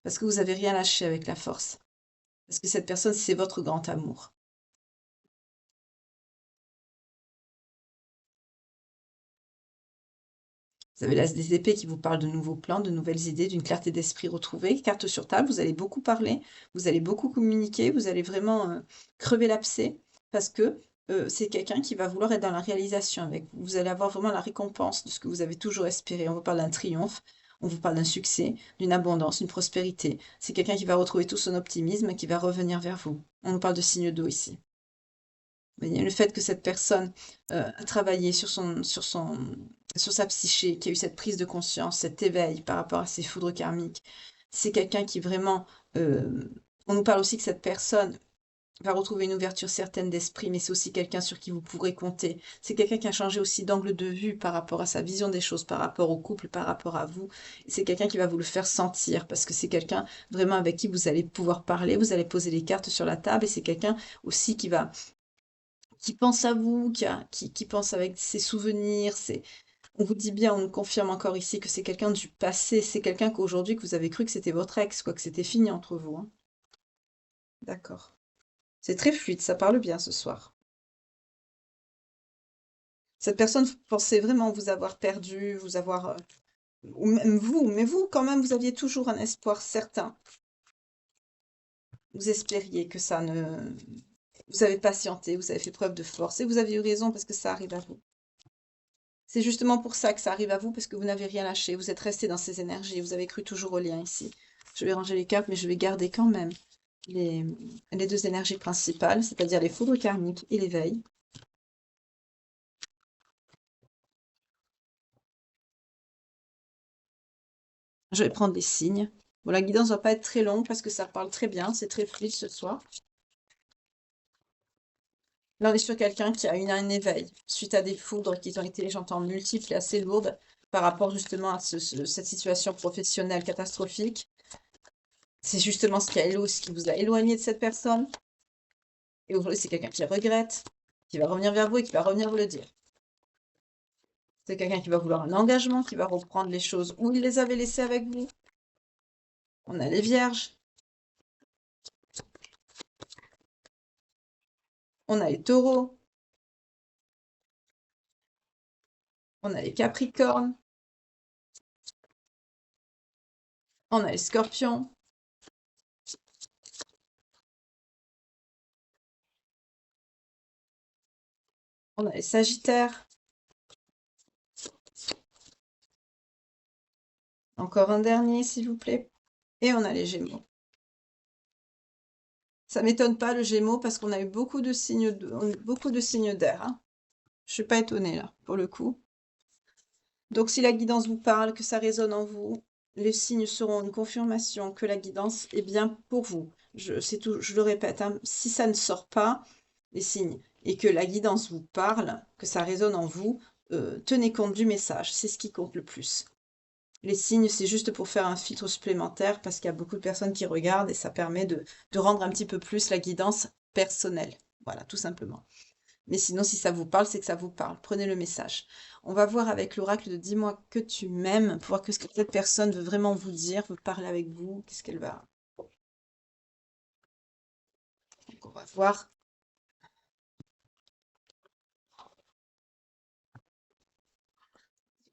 Parce que vous n'avez rien lâché avec la force. Parce que cette personne, c'est votre grand amour. Vous avez l'as des épées qui vous parle de nouveaux plans, de nouvelles idées, d'une clarté d'esprit retrouvée. Carte sur table, vous allez beaucoup parler, vous allez beaucoup communiquer, vous allez vraiment crever l'abcès parce que c'est quelqu'un qui va vouloir être dans la réalisation avec vous. Vous allez avoir vraiment la récompense de ce que vous avez toujours espéré. On vous parle d'un triomphe, on vous parle d'un succès, d'une abondance, d'une prospérité. C'est quelqu'un qui va retrouver tout son optimisme et qui va revenir vers vous. On nous parle de signe d'eau ici. Vous voyez, le fait que cette personne a travaillé sur sa psyché, qui a eu cette prise de conscience, cet éveil par rapport à ses foudres karmiques, c'est quelqu'un qui vraiment... on nous parle aussi que cette personne va retrouver une ouverture certaine d'esprit, mais c'est aussi quelqu'un sur qui vous pourrez compter. C'est quelqu'un qui a changé aussi d'angle de vue par rapport à sa vision des choses, par rapport au couple, par rapport à vous. C'est quelqu'un qui va vous le faire sentir, parce que c'est quelqu'un vraiment avec qui vous allez pouvoir parler, vous allez poser les cartes sur la table, et c'est quelqu'un aussi qui pense à vous, qui pense avec ses souvenirs. On vous dit bien, on nous confirme encore ici que c'est quelqu'un du passé, c'est quelqu'un qu'aujourd'hui que vous avez cru que c'était votre ex, quoi, que c'était fini entre vous, hein. D'accord. C'est très fluide, ça parle bien ce soir. Cette personne pensait vraiment vous avoir perdu, vous avoir, ou même vous, mais vous, quand même, vous aviez toujours un espoir certain. Vous espériez que ça ne... Vous avez patienté, vous avez fait preuve de force, et vous avez eu raison parce que ça arrive à vous. C'est justement pour ça que ça arrive à vous, parce que vous n'avez rien lâché, vous êtes resté dans ces énergies, vous avez cru toujours au lien ici. Je vais ranger les cartes, mais je vais garder quand même les, les deux énergies principales, c'est-à-dire les foudres karmiques et l'éveil. Je vais prendre les signes. Bon, la guidance ne va pas être très longue parce que ça parle très bien, c'est très fluide ce soir. Là, on est sur quelqu'un qui a eu un éveil suite à des foudres qui ont été, j'entends, multiples et assez lourdes par rapport justement à cette situation professionnelle catastrophique. C'est justement ce qui vous a éloigné de cette personne. Et aujourd'hui, c'est quelqu'un qui regrette, qui va revenir vers vous et qui va revenir vous le dire. C'est quelqu'un qui va vouloir un engagement, qui va reprendre les choses où il les avait laissées avec vous. On a les vierges. On a les taureaux. On a les capricornes. On a les scorpions. On a les sagittaires. Encore un dernier, s'il vous plaît. Et on a les gémeaux. Ça m'étonne pas le gémeaux parce qu'on a eu beaucoup de signes d'air, hein. Je suis pas étonnée là, pour le coup. Donc si la guidance vous parle, que ça résonne en vous, les signes seront une confirmation que la guidance est bien pour vous. Je le répète, hein, si ça ne sort pas, les signes, et que la guidance vous parle, que ça résonne en vous, tenez compte du message, c'est ce qui compte le plus. Les signes, c'est juste pour faire un filtre supplémentaire parce qu'il y a beaucoup de personnes qui regardent et ça permet de rendre un petit peu plus la guidance personnelle. Voilà, tout simplement. Mais sinon, si ça vous parle, c'est que ça vous parle. Prenez le message. On va voir avec l'oracle de Dis-moi que tu m'aimes, pour voir que ce que cette personne veut vraiment vous dire, veut parler avec vous, qu'est-ce qu'elle va. Donc, on va voir.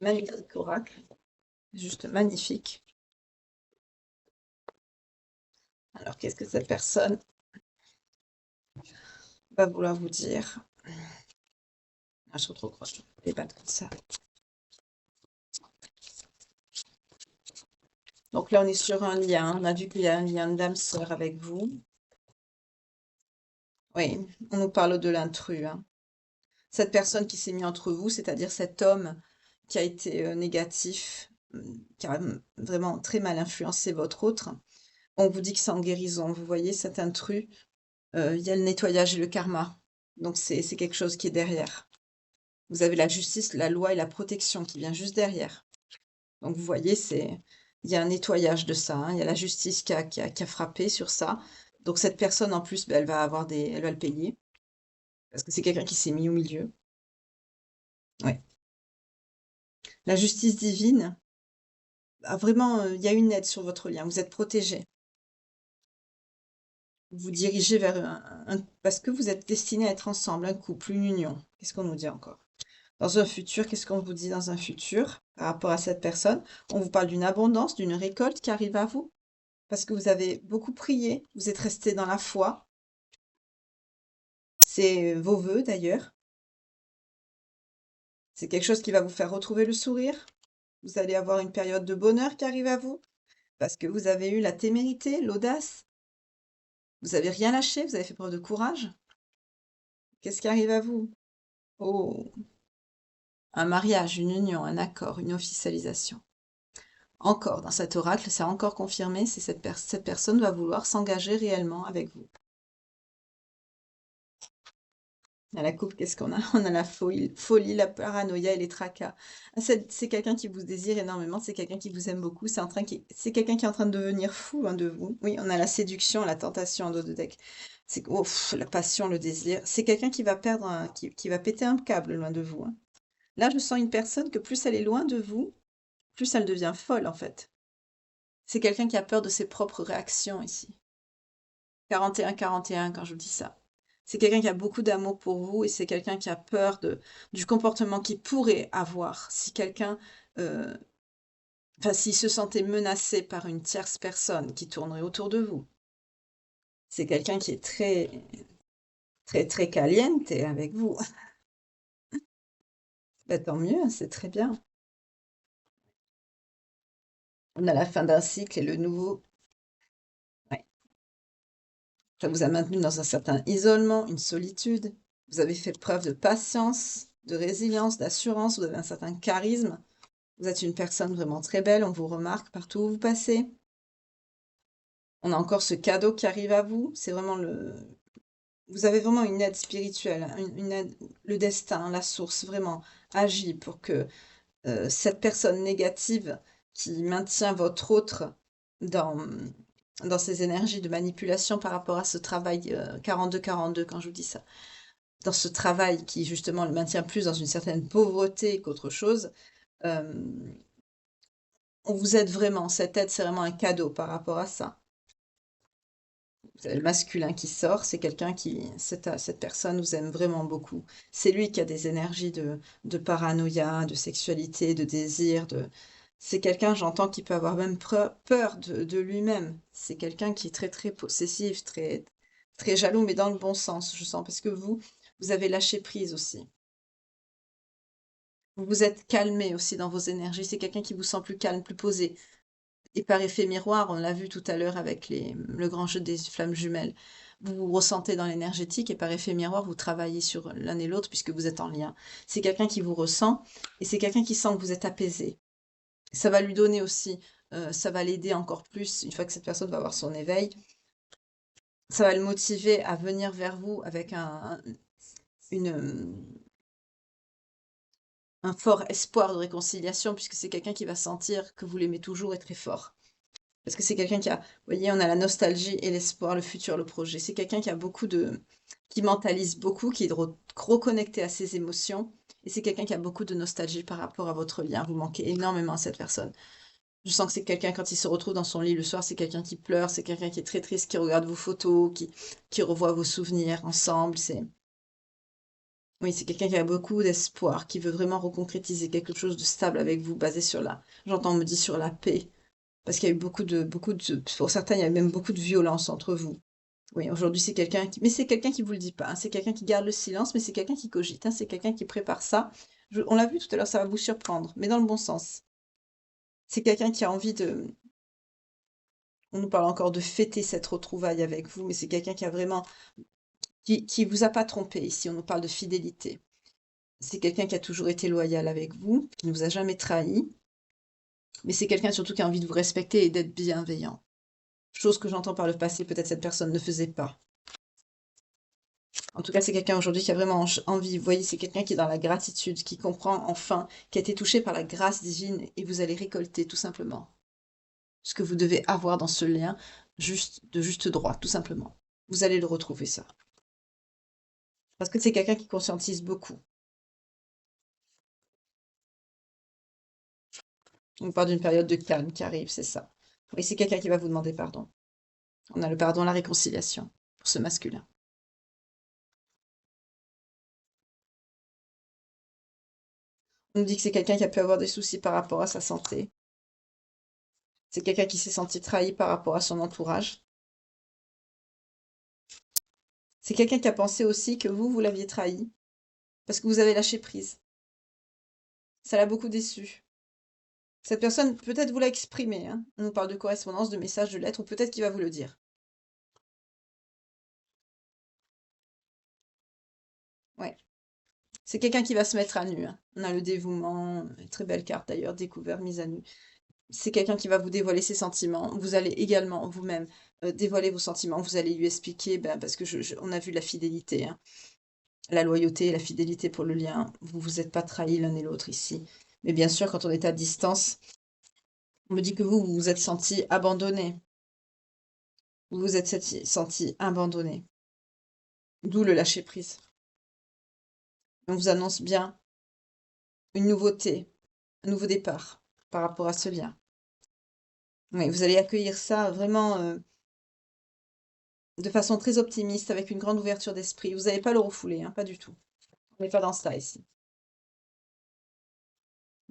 Magnifique oracle. Juste magnifique. Alors, qu'est-ce que cette personne va vouloir vous dire? Ah, je suis trop croche. Les battre comme ça. Donc là, on est sur un lien. On a vu qu'il y a un lien d'âme-sœur avec vous. Oui, on nous parle de l'intrus, hein. Cette personne qui s'est mise entre vous, c'est-à-dire cet homme qui a été négatif, qui a vraiment très mal influencé votre autre, on vous dit que c'est en guérison. Vous voyez, cet intrus, il y a le nettoyage et le karma. Donc c'est quelque chose qui est derrière. Vous avez la justice, la loi et la protection qui vient juste derrière. Donc vous voyez, il y a un nettoyage de ça, hein. Il y a la justice qui a frappé sur ça. Donc cette personne en plus, elle va elle va le payer parce que c'est quelqu'un qui s'est mis au milieu. Ouais. La justice divine a vraiment, il y a une aide sur votre lien. Vous êtes protégé. Vous vous dirigez vers parce que vous êtes destinés à être ensemble, un couple, une union. Qu'est-ce qu'on nous dit encore? Dans un futur, qu'est-ce qu'on vous dit dans un futur par rapport à cette personne? On vous parle d'une abondance, d'une récolte qui arrive à vous parce que vous avez beaucoup prié, vous êtes resté dans la foi. C'est vos vœux d'ailleurs. C'est quelque chose qui va vous faire retrouver le sourire. Vous allez avoir une période de bonheur qui arrive à vous parce que vous avez eu la témérité, l'audace. Vous avez rien lâché, vous avez fait preuve de courage. Qu'est-ce qui arrive à vous? Oh, un mariage, une union, un accord, une officialisation. Encore, dans cet oracle, c'est encore confirmé, c'est cette personne va vouloir s'engager réellement avec vous. À la coupe, qu'est-ce qu'on a? On a la folie, la paranoïa et les tracas. Ah, c'est quelqu'un qui vous désire énormément, c'est quelqu'un qui vous aime beaucoup, c'est quelqu'un qui est en train de devenir fou hein, de vous. Oui, on a la séduction, la tentation en dos de deck. La passion, le désir. C'est quelqu'un qui va qui va péter un câble loin de vous, hein. Là, je sens une personne que plus elle est loin de vous, plus elle devient folle en fait. C'est quelqu'un qui a peur de ses propres réactions ici. 41-41 quand je vous dis ça. C'est quelqu'un qui a beaucoup d'amour pour vous et c'est quelqu'un qui a peur du comportement qu'il pourrait avoir si euh, s'il se sentait menacé par une tierce personne qui tournerait autour de vous. C'est quelqu'un qui est très, très, très caliente avec vous. Bah, tant mieux, c'est très bien. On a la fin d'un cycle et le nouveau. Ouais. Ça vous a maintenu dans un certain isolement, une solitude. Vous avez fait preuve de patience, de résilience, d'assurance. Vous avez un certain charisme. Vous êtes une personne vraiment très belle. On vous remarque partout où vous passez. On a encore ce cadeau qui arrive à vous. C'est vraiment vous avez vraiment une aide spirituelle, hein, une aide, le destin, la source vraiment agit pour que cette personne négative qui maintient votre autre dans, dans ces énergies de manipulation par rapport à ce travail 42-42, quand je vous dis ça, dans ce travail qui justement le maintient plus dans une certaine pauvreté qu'autre chose, euh, on vous aide vraiment. Cette aide, c'est vraiment un cadeau par rapport à ça. Vous avez le masculin qui sort, c'est quelqu'un cette personne vous aime vraiment beaucoup. C'est lui qui a des énergies de paranoïa, de sexualité, de désir, c'est quelqu'un, j'entends, qui peut avoir même peur de lui-même. C'est quelqu'un qui est très, très possessif, très, très jaloux, mais dans le bon sens, je sens, parce que vous avez lâché prise aussi. Vous vous êtes calmé aussi dans vos énergies. C'est quelqu'un qui vous sent plus calme, plus posé. Et par effet miroir, on l'a vu tout à l'heure avec le grand jeu des flammes jumelles, vous vous ressentez dans l'énergétique et par effet miroir, vous travaillez sur l'un et l'autre puisque vous êtes en lien. C'est quelqu'un qui vous ressent et c'est quelqu'un qui sent que vous êtes apaisé. Ça va lui donner aussi, ça va l'aider encore plus, une fois que cette personne va avoir son éveil, ça va le motiver à venir vers vous avec une, un fort espoir de réconciliation puisque c'est quelqu'un qui va sentir que vous l'aimez toujours et très fort. Parce que c'est quelqu'un qui a, vous voyez, on a la nostalgie et l'espoir, le futur, le projet. C'est quelqu'un qui a qui mentalise beaucoup, qui est reconnecté à ses émotions. Et c'est quelqu'un qui a beaucoup de nostalgie par rapport à votre lien. Vous manquez énormément à cette personne. Je sens que c'est quelqu'un, quand il se retrouve dans son lit le soir, c'est quelqu'un qui pleure, c'est quelqu'un qui est très triste, qui regarde vos photos, qui revoit vos souvenirs ensemble. Oui, c'est quelqu'un qui a beaucoup d'espoir, qui veut vraiment reconcrétiser quelque chose de stable avec vous, basé sur j'entends, on me dit sur la paix. Parce qu'il y a eu pour certains, il y a même beaucoup de violence entre vous. Oui, aujourd'hui, mais c'est quelqu'un qui vous le dit pas, hein. C'est quelqu'un qui garde le silence, mais c'est quelqu'un qui cogite, hein. C'est quelqu'un qui prépare ça. On l'a vu tout à l'heure, ça va vous surprendre, mais dans le bon sens. C'est quelqu'un qui a envie on nous parle encore de fêter cette retrouvaille avec vous, mais c'est quelqu'un qui a vraiment, qui vous a pas trompé ici. On nous parle de fidélité. C'est quelqu'un qui a toujours été loyal avec vous, qui ne vous a jamais trahi, mais c'est quelqu'un surtout qui a envie de vous respecter et d'être bienveillant. Chose que j'entends par le passé, peut-être cette personne ne faisait pas. En tout cas, c'est quelqu'un aujourd'hui qui a vraiment envie. Vous voyez, c'est quelqu'un qui est dans la gratitude, qui comprend enfin, qui a été touché par la grâce divine et vous allez récolter tout simplement ce que vous devez avoir dans ce lien, de juste droit, tout simplement. Vous allez le retrouver, ça. Parce que c'est quelqu'un qui conscientise beaucoup. On parle d'une période de calme qui arrive, c'est ça. Oui, c'est quelqu'un qui va vous demander pardon. On a le pardon, la réconciliation pour ce masculin. On nous dit que c'est quelqu'un qui a pu avoir des soucis par rapport à sa santé. C'est quelqu'un qui s'est senti trahi par rapport à son entourage. C'est quelqu'un qui a pensé aussi que vous l'aviez trahi parce que vous avez lâché prise. Ça l'a beaucoup déçu. Cette personne, peut-être vous l'a exprimé, hein. On nous parle de correspondance, de messages, de lettres, ou peut-être qu'il va vous le dire. Ouais. C'est quelqu'un qui va se mettre à nu, hein. On a le dévouement, une très belle carte d'ailleurs, découvert, mise à nu. C'est quelqu'un qui va vous dévoiler ses sentiments. Vous allez également vous-même dévoiler vos sentiments. Vous allez lui expliquer, parce que on a vu la fidélité, hein. La loyauté et la fidélité pour le lien. Vous vous êtes pas trahis l'un et l'autre ici. Mais bien sûr, quand on est à distance, on me dit que vous vous êtes senti abandonné. Vous vous êtes senti abandonné. D'où le lâcher-prise. On vous annonce bien une nouveauté, un nouveau départ par rapport à ce lien. Oui, vous allez accueillir ça vraiment de façon très optimiste, avec une grande ouverture d'esprit. Vous n'allez pas le refouler, hein, pas du tout. On n'est pas dans ça ici.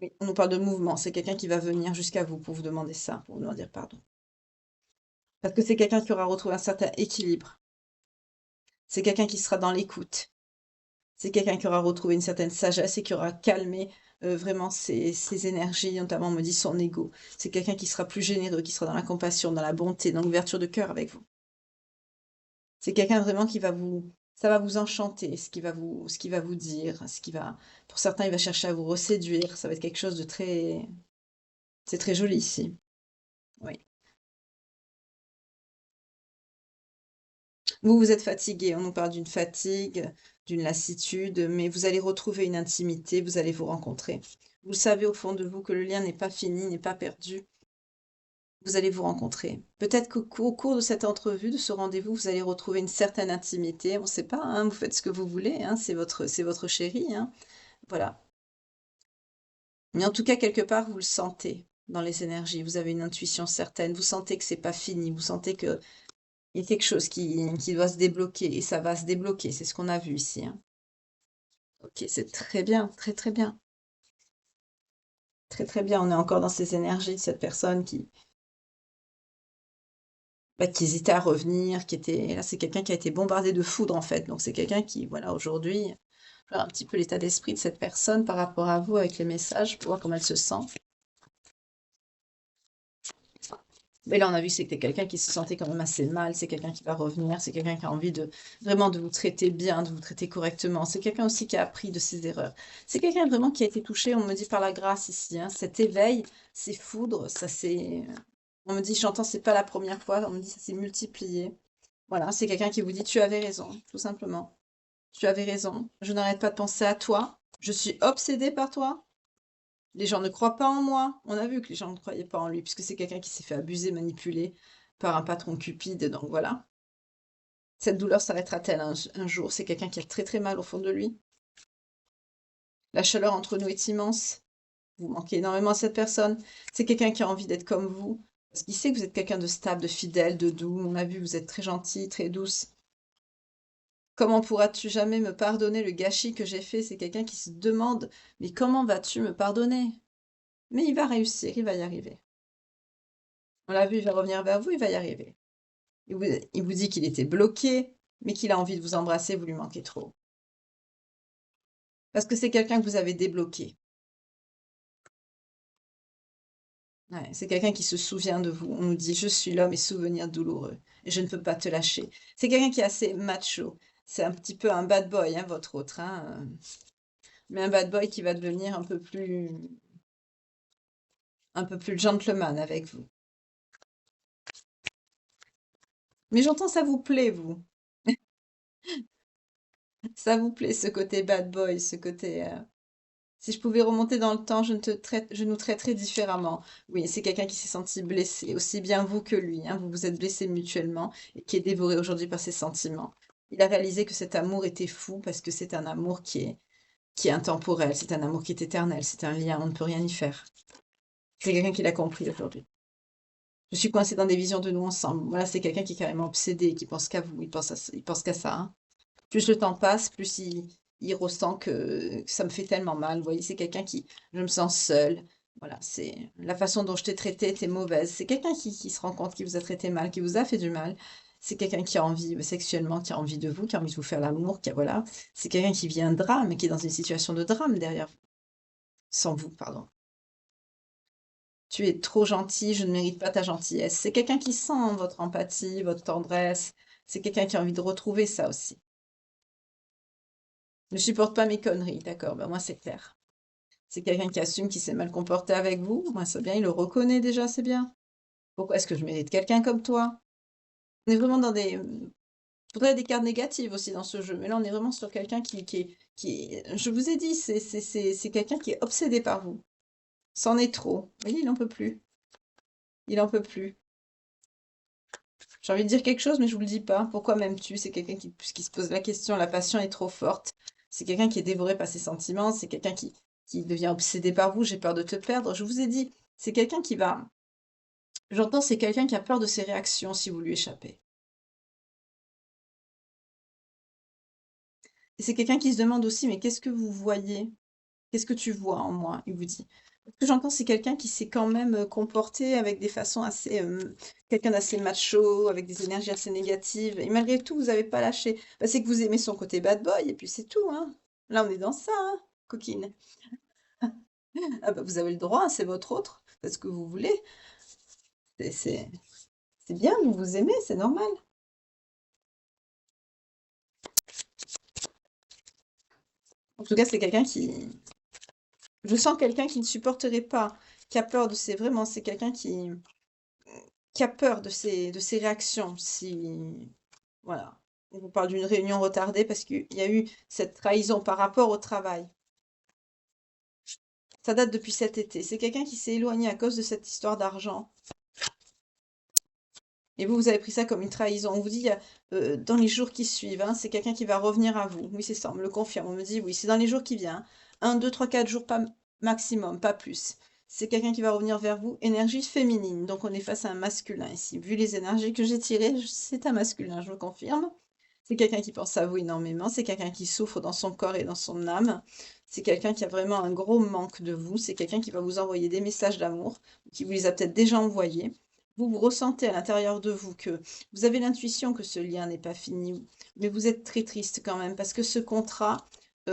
Oui, on nous parle de mouvement. C'est quelqu'un qui va venir jusqu'à vous pour vous demander ça, pour vous demander pardon. Parce que c'est quelqu'un qui aura retrouvé un certain équilibre. C'est quelqu'un qui sera dans l'écoute. C'est quelqu'un qui aura retrouvé une certaine sagesse et qui aura calmé vraiment ses énergies, notamment, on me dit, son ego. C'est quelqu'un qui sera plus généreux, qui sera dans la compassion, dans la bonté, dans l'ouverture de cœur avec vous. C'est quelqu'un vraiment qui va ça va vous enchanter, ce qu'il va vous dire, pour certains, il va chercher à vous reséduire. Ça va être quelque chose de c'est très joli ici. Oui. Vous êtes fatigué, on nous parle d'une fatigue, d'une lassitude, mais vous allez retrouver une intimité, vous allez vous rencontrer. Vous savez au fond de vous que le lien n'est pas fini, n'est pas perdu. Vous allez vous rencontrer. Peut-être qu'au cours de cette entrevue, de ce rendez-vous, vous allez retrouver une certaine intimité. On ne sait pas, hein, vous faites ce que vous voulez, hein, c'est votre chéri, hein, voilà. Mais en tout cas, quelque part, vous le sentez dans les énergies. Vous avez une intuition certaine. Vous sentez que c'est pas fini. Vous sentez que il y a quelque chose qui doit se débloquer et ça va se débloquer. C'est ce qu'on a vu ici, hein. Ok, c'est très bien, très très bien. Très très bien. On est encore dans ces énergies de cette personne qui hésitait à revenir, qui était. Là, c'est quelqu'un qui a été bombardé de foudre, en fait. Donc, c'est quelqu'un qui, voilà, aujourd'hui, voir un petit peu l'état d'esprit de cette personne par rapport à vous avec les messages, pour voir comment elle se sent. Mais là, on a vu que c'était quelqu'un qui se sentait quand même assez mal, c'est quelqu'un qui va revenir, c'est quelqu'un qui a envie de vraiment de vous traiter bien, de vous traiter correctement. C'est quelqu'un aussi qui a appris de ses erreurs. C'est quelqu'un vraiment qui a été touché, on me dit, par la grâce ici, hein. Cet éveil, ces foudres, ça c'est. On me dit, j'entends, c'est pas la première fois, on me dit, ça s'est multiplié. Voilà, c'est quelqu'un qui vous dit, tu avais raison, tout simplement. Tu avais raison, je n'arrête pas de penser à toi, je suis obsédée par toi. Les gens ne croient pas en moi. On a vu que les gens ne croyaient pas en lui, puisque c'est quelqu'un qui s'est fait abuser, manipuler par un patron cupide. Donc voilà. Cette douleur s'arrêtera-t-elle un jour? C'est quelqu'un qui a très très mal au fond de lui. La chaleur entre nous est immense. Vous manquez énormément à cette personne. C'est quelqu'un qui a envie d'être comme vous, parce qu'il sait que vous êtes quelqu'un de stable, de fidèle, de doux. On a vu, vous êtes très gentille, très douce. Comment pourras-tu jamais me pardonner le gâchis que j'ai fait? C'est quelqu'un qui se demande, mais comment vas-tu me pardonner? Mais il va réussir, il va y arriver. On l'a vu, il va revenir vers vous, il va y arriver. Il vous dit qu'il était bloqué, mais qu'il a envie de vous embrasser, vous lui manquez trop. Parce que c'est quelqu'un que vous avez débloqué. Ouais, c'est quelqu'un qui se souvient de vous. On nous dit, je suis l'homme et souvenir douloureux, et je ne peux pas te lâcher. C'est quelqu'un qui est assez macho. C'est un petit peu un bad boy, hein, votre autre, hein. mais un bad boy qui va devenir un peu plus gentleman avec vous. Mais j'entends ça vous plaît, vous. Ça vous plaît, ce côté bad boy, ce côté... Si je pouvais remonter dans le temps, je nous traiterais différemment. Oui, c'est quelqu'un qui s'est senti blessé, aussi bien vous que lui, hein. Vous vous êtes blessés mutuellement et qui est dévoré aujourd'hui par ses sentiments. Il a réalisé que cet amour était fou parce que c'est un amour qui est intemporel, c'est un amour qui est éternel, c'est un lien, on ne peut rien y faire. C'est quelqu'un qui l'a compris aujourd'hui. Je suis coincée dans des visions de nous ensemble. Voilà, c'est quelqu'un qui est carrément obsédé, qui pense qu'à vous, il pense qu'à ça, hein. Plus le temps passe, plus il ressent que ça me fait tellement mal. Vous voyez, c'est quelqu'un qui, je me sens seule. Voilà, c'est la façon dont je t'ai traité était mauvaise. C'est quelqu'un qui se rend compte qu'il vous a traité mal, qui vous a fait du mal. C'est quelqu'un qui a envie sexuellement, qui a envie de vous, qui a envie de vous faire l'amour, qui a, voilà. C'est quelqu'un qui vit un drame, qui est dans une situation de drame derrière vous. Sans vous, pardon. Tu es trop gentil, je ne mérite pas ta gentillesse. C'est quelqu'un qui sent votre empathie, votre tendresse. C'est quelqu'un qui a envie de retrouver ça aussi. Ne supporte pas mes conneries, d'accord, ben moi c'est clair. C'est quelqu'un qui assume qu'il s'est mal comporté avec vous, moi c'est bien, il le reconnaît déjà, c'est bien. Pourquoi est-ce que je mérite quelqu'un comme toi? On est vraiment dans des... Faudrait des cartes négatives aussi dans ce jeu, mais là on est vraiment sur quelqu'un je vous ai dit, c'est quelqu'un qui est obsédé par vous. C'en est trop. Vous voyez, il en peut plus. Il en peut plus. J'ai envie de dire quelque chose, mais je vous le dis pas. Pourquoi m'aimes-tu? C'est quelqu'un qui se pose la question. La passion est trop forte. C'est quelqu'un qui est dévoré par ses sentiments. C'est quelqu'un qui devient obsédé par vous. J'ai peur de te perdre. Je vous ai dit, c'est quelqu'un qui va... J'entends, c'est quelqu'un qui a peur de ses réactions si vous lui échappez. Et c'est quelqu'un qui se demande aussi, mais qu'est-ce que vous voyez? Qu'est-ce que tu vois en moi? Il vous dit. Ce que j'entends, c'est quelqu'un qui s'est quand même comporté avec des façons assez... quelqu'un d'assez macho, avec des énergies assez négatives. Et malgré tout, vous n'avez pas lâché. Bah, c'est que vous aimez son côté bad boy, et puis c'est tout, hein. Là, on est dans ça, hein, coquine. Ah bah, vous avez le droit, hein, c'est votre autre. Faites ce que vous voulez. C'est c'est- c'est bien, vous vous aimez, c'est normal. En tout cas, c'est quelqu'un qui... Je sens quelqu'un qui ne supporterait pas, qui a peur de ses... Vraiment, c'est quelqu'un qui a peur de ses réactions. Si... Voilà. On vous parle d'une réunion retardée parce qu'il y a eu cette trahison par rapport au travail. Ça date depuis cet été. C'est quelqu'un qui s'est éloigné à cause de cette histoire d'argent. Et vous, vous avez pris ça comme une trahison. On vous dit, dans les jours qui suivent, hein, c'est quelqu'un qui va revenir à vous. Oui, c'est ça, on me le confirme. On me dit, oui, c'est dans les jours qui viennent. 1, 2, 3, 4 jours, pas maximum, pas plus. C'est quelqu'un qui va revenir vers vous. Énergie féminine. Donc, on est face à un masculin ici. Vu les énergies que j'ai tirées, c'est un masculin, je vous confirme. C'est quelqu'un qui pense à vous énormément. C'est quelqu'un qui souffre dans son corps et dans son âme. C'est quelqu'un qui a vraiment un gros manque de vous. C'est quelqu'un qui va vous envoyer des messages d'amour, qui vous les a peut-être déjà envoyés. Vous ressentez à l'intérieur de vous que vous avez l'intuition que ce lien n'est pas fini, mais vous êtes très triste quand même parce que ce contrat,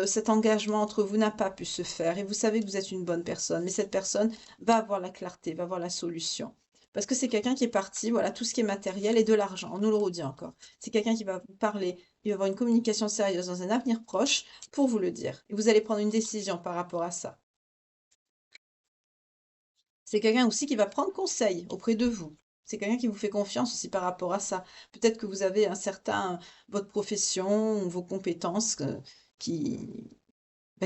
cet engagement entre vous n'a pas pu se faire et vous savez que vous êtes une bonne personne, mais cette personne va avoir la clarté, va avoir la solution. Parce que c'est quelqu'un qui est parti, voilà, tout ce qui est matériel et de l'argent, on nous le redit encore. C'est quelqu'un qui va vous parler, il va avoir une communication sérieuse dans un avenir proche pour vous le dire. Et vous allez prendre une décision par rapport à ça. C'est quelqu'un aussi qui va prendre conseil auprès de vous. C'est quelqu'un qui vous fait confiance aussi par rapport à ça. Peut-être que vous avez un certain, votre profession, ou vos compétences qui,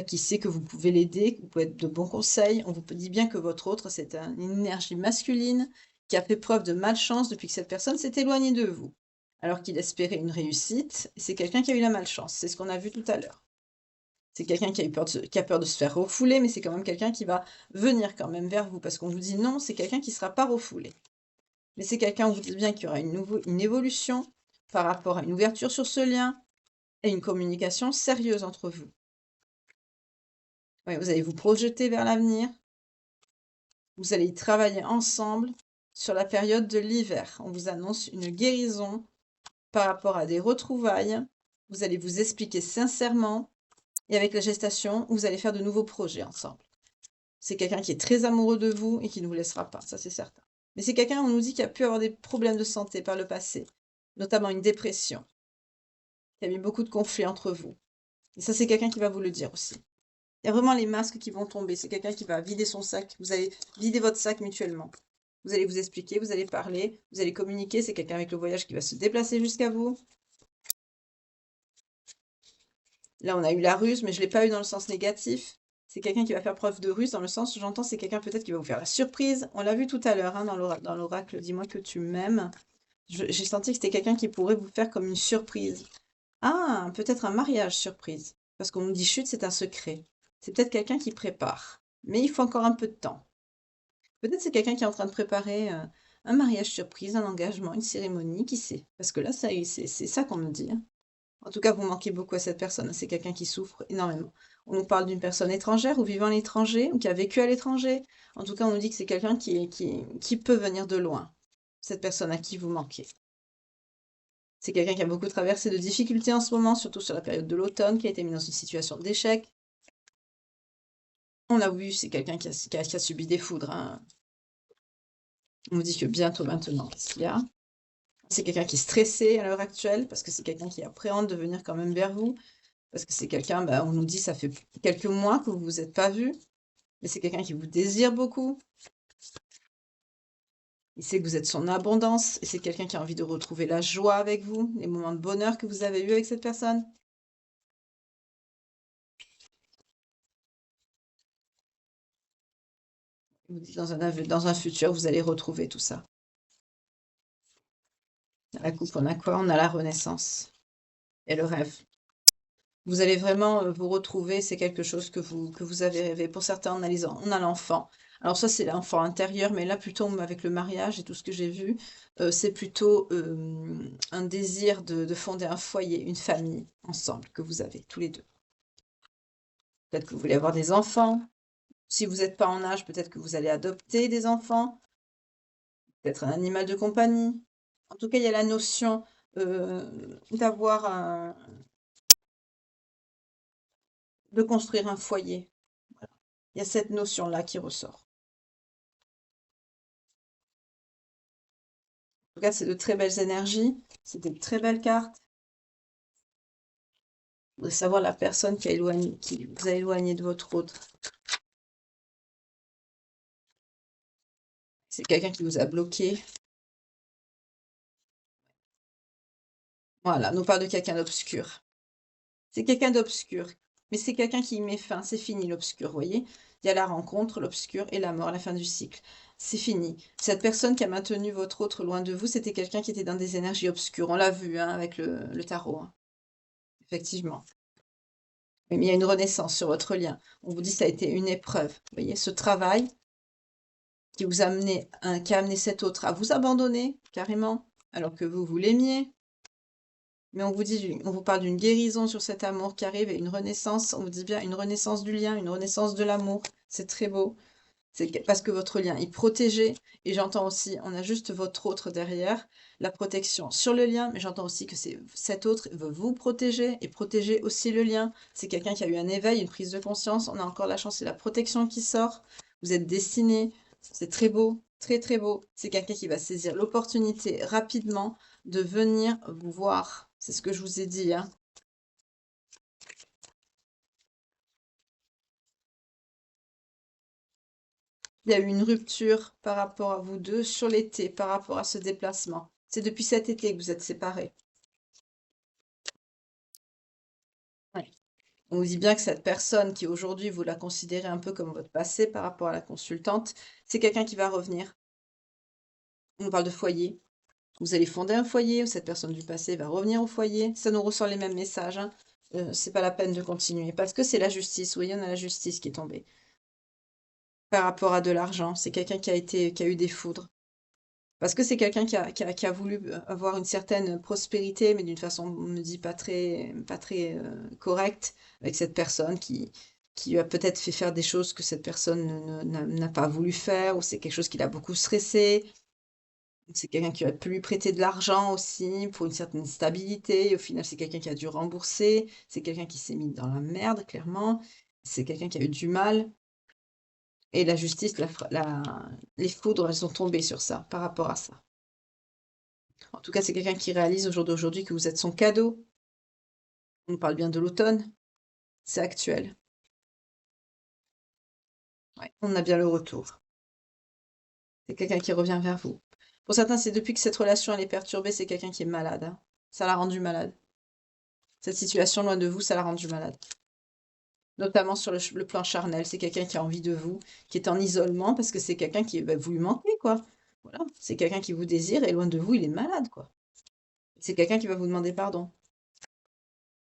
qui sait que vous pouvez l'aider, que vous pouvez être de bons conseils. On vous dit bien que votre autre, c'est une énergie masculine qui a fait preuve de malchance depuis que cette personne s'est éloignée de vous. Alors qu'il espérait une réussite, c'est quelqu'un qui a eu la malchance. C'est ce qu'on a vu tout à l'heure. C'est quelqu'un qui a eu peur qui a peur de se faire refouler, mais c'est quand même quelqu'un qui va venir quand même vers vous, parce qu'on vous dit non, c'est quelqu'un qui ne sera pas refoulé. Mais c'est quelqu'un, on vous dit bien qu'il y aura une évolution par rapport à une ouverture sur ce lien et une communication sérieuse entre vous. Ouais, vous allez vous projeter vers l'avenir, vous allez y travailler ensemble sur la période de l'hiver. On vous annonce une guérison par rapport à des retrouvailles. Vous allez vous expliquer sincèrement et avec la gestation, vous allez faire de nouveaux projets ensemble. C'est quelqu'un qui est très amoureux de vous et qui ne vous laissera pas, ça c'est certain. Mais c'est quelqu'un, on nous dit, qui a pu avoir des problèmes de santé par le passé, notamment une dépression, qui a mis beaucoup de conflits entre vous. Et ça, c'est quelqu'un qui va vous le dire aussi. Il y a vraiment les masques qui vont tomber. C'est quelqu'un qui va vider son sac. Vous allez vider votre sac mutuellement. Vous allez vous expliquer, vous allez parler, vous allez communiquer. C'est quelqu'un avec le voyage qui va se déplacer jusqu'à vous. Là, on a eu la ruse, mais je ne l'ai pas eu dans le sens négatif. C'est quelqu'un qui va faire preuve de ruse dans le sens où j'entends, c'est quelqu'un peut-être qui va vous faire la surprise. On l'a vu tout à l'heure hein, dans l'oracle Dis-moi que tu m'aimes. J'ai senti que c'était quelqu'un qui pourrait vous faire comme une surprise. Ah, peut-être un mariage surprise. Parce qu'on nous dit chute, c'est un secret. C'est peut-être quelqu'un qui prépare. Mais il faut encore un peu de temps. Peut-être c'est quelqu'un qui est en train de préparer un mariage surprise, un engagement, une cérémonie, qui sait? Parce que là, c'est ça qu'on me dit, hein. En tout cas, vous manquez beaucoup à cette personne. C'est quelqu'un qui souffre énormément. On nous parle d'une personne étrangère ou vivant à l'étranger ou qui a vécu à l'étranger. En tout cas, on nous dit que c'est quelqu'un qui peut venir de loin. Cette personne à qui vous manquez. C'est quelqu'un qui a beaucoup traversé de difficultés en ce moment, surtout sur la période de l'automne, qui a été mis dans une situation d'échec. On l'a vu, c'est quelqu'un qui a subi des foudres, hein. On nous dit que bientôt maintenant, qu'est-ce qu'il y a? C'est quelqu'un qui est stressé à l'heure actuelle, parce que c'est quelqu'un qui appréhende de venir quand même vers vous, parce que c'est quelqu'un, bah, on nous dit ça fait quelques mois que vous vous êtes pas vus, mais c'est quelqu'un qui vous désire beaucoup. Il sait que vous êtes son abondance, et c'est quelqu'un qui a envie de retrouver la joie avec vous, les moments de bonheur que vous avez eus avec cette personne. Il vous dit dans un futur, vous allez retrouver tout ça. La coupe, on a quoi? On a la renaissance et le rêve. Vous allez vraiment vous retrouver, c'est quelque chose que vous avez rêvé. Pour certains, on a l'enfant. Alors ça, c'est l'enfant intérieur, mais là, plutôt avec le mariage et tout ce que j'ai vu, c'est plutôt un désir de fonder un foyer, une famille ensemble que vous avez, tous les deux. Peut-être que vous voulez avoir des enfants. Si vous n'êtes pas en âge, peut-être que vous allez adopter des enfants. Peut-être un animal de compagnie. En tout cas, il y a la notion de construire un foyer. Voilà. Il y a cette notion-là qui ressort. En tout cas, c'est de très belles énergies, c'est de très belles cartes. De savoir la personne qui vous a éloigné de votre autre. C'est quelqu'un qui vous a bloqué. Voilà, nous parle de quelqu'un d'obscur. C'est quelqu'un d'obscur, mais c'est quelqu'un qui y met fin. C'est fini l'obscur, vous voyez? Il y a la rencontre, l'obscur et la mort, la fin du cycle. C'est fini. Cette personne qui a maintenu votre autre loin de vous, c'était quelqu'un qui était dans des énergies obscures. On l'a vu hein, avec le tarot, hein. Effectivement. Mais il y a une renaissance sur votre lien. On vous dit que ça a été une épreuve. Vous voyez, ce travail qui qui a amené cet autre à vous abandonner, carrément, alors que vous l'aimiez. Mais on vous parle d'une guérison sur cet amour qui arrive et une renaissance. On vous dit bien une renaissance du lien, une renaissance de l'amour. C'est très beau. Parce que votre lien est protégé. Et j'entends aussi, on a juste votre autre derrière, la protection sur le lien. Mais j'entends aussi que cet autre veut vous protéger et protéger aussi le lien. C'est quelqu'un qui a eu un éveil, une prise de conscience. On a encore la chance, c'est la protection qui sort. Vous êtes destiné. C'est très beau, très très beau. C'est quelqu'un qui va saisir l'opportunité rapidement de venir vous voir. C'est ce que je vous ai dit, hein. Il y a eu une rupture par rapport à vous deux sur l'été, par rapport à ce déplacement. C'est depuis cet été que vous êtes séparés. Ouais. On vous dit bien que cette personne qui aujourd'hui vous la considérez un peu comme votre passé par rapport à la consultante, c'est quelqu'un qui va revenir. On parle de foyer. Vous allez fonder un foyer, ou cette personne du passé va revenir au foyer. Ça nous ressort les mêmes messages, hein. C'est pas la peine de continuer. Parce que c'est la justice. Vous voyez, on a la justice qui est tombée. Par rapport à de l'argent, c'est quelqu'un qui a eu des foudres. Parce que c'est quelqu'un qui a voulu avoir une certaine prospérité, mais d'une façon, on me dit, pas très correcte, avec cette personne qui lui a peut-être fait faire des choses que cette personne n'a pas voulu faire, ou c'est quelque chose qui l'a beaucoup stressé. C'est quelqu'un qui a pu lui prêter de l'argent aussi pour une certaine stabilité. Et au final, c'est quelqu'un qui a dû rembourser. C'est quelqu'un qui s'est mis dans la merde, clairement. C'est quelqu'un qui a eu du mal. Et la justice, les foudres, elles sont tombées sur ça, par rapport à ça. En tout cas, c'est quelqu'un qui réalise au jour d'aujourd'hui que vous êtes son cadeau. On parle bien de l'automne. C'est actuel. Ouais, on a bien le retour. C'est quelqu'un qui revient vers vous. Pour certains, c'est depuis que cette relation elle est perturbée, c'est quelqu'un qui est malade, hein. Ça l'a rendu malade. Cette situation loin de vous, ça l'a rendu malade. Notamment sur le plan charnel, c'est quelqu'un qui a envie de vous, qui est en isolement parce que c'est quelqu'un qui, bah, vous lui manquez, quoi. Voilà, c'est quelqu'un qui vous désire et loin de vous, il est malade, quoi. C'est quelqu'un qui va vous demander pardon.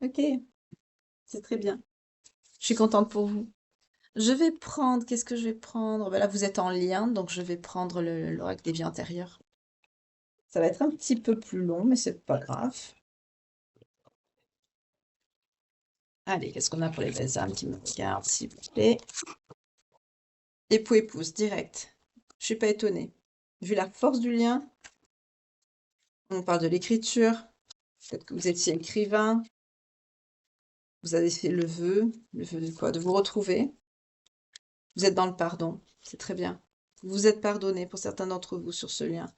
Ok, c'est très bien. Je suis contente pour vous. Je vais prendre, qu'est-ce que je vais prendre? Ben là, vous êtes en lien, donc je vais prendre l'oracle des vies antérieures. Ça va être un petit peu plus long, mais c'est pas grave. Allez, qu'est-ce qu'on a pour les belles âmes qui me regardent, s'il vous plaît? Époux-épouse, direct. Je suis pas étonnée. Vu la force du lien, on parle de l'écriture. Peut-être que vous étiez écrivain. Vous avez fait le vœu de quoi? De vous retrouver. Vous êtes dans le pardon. C'est très bien. Vous vous êtes pardonné pour certains d'entre vous sur ce lien.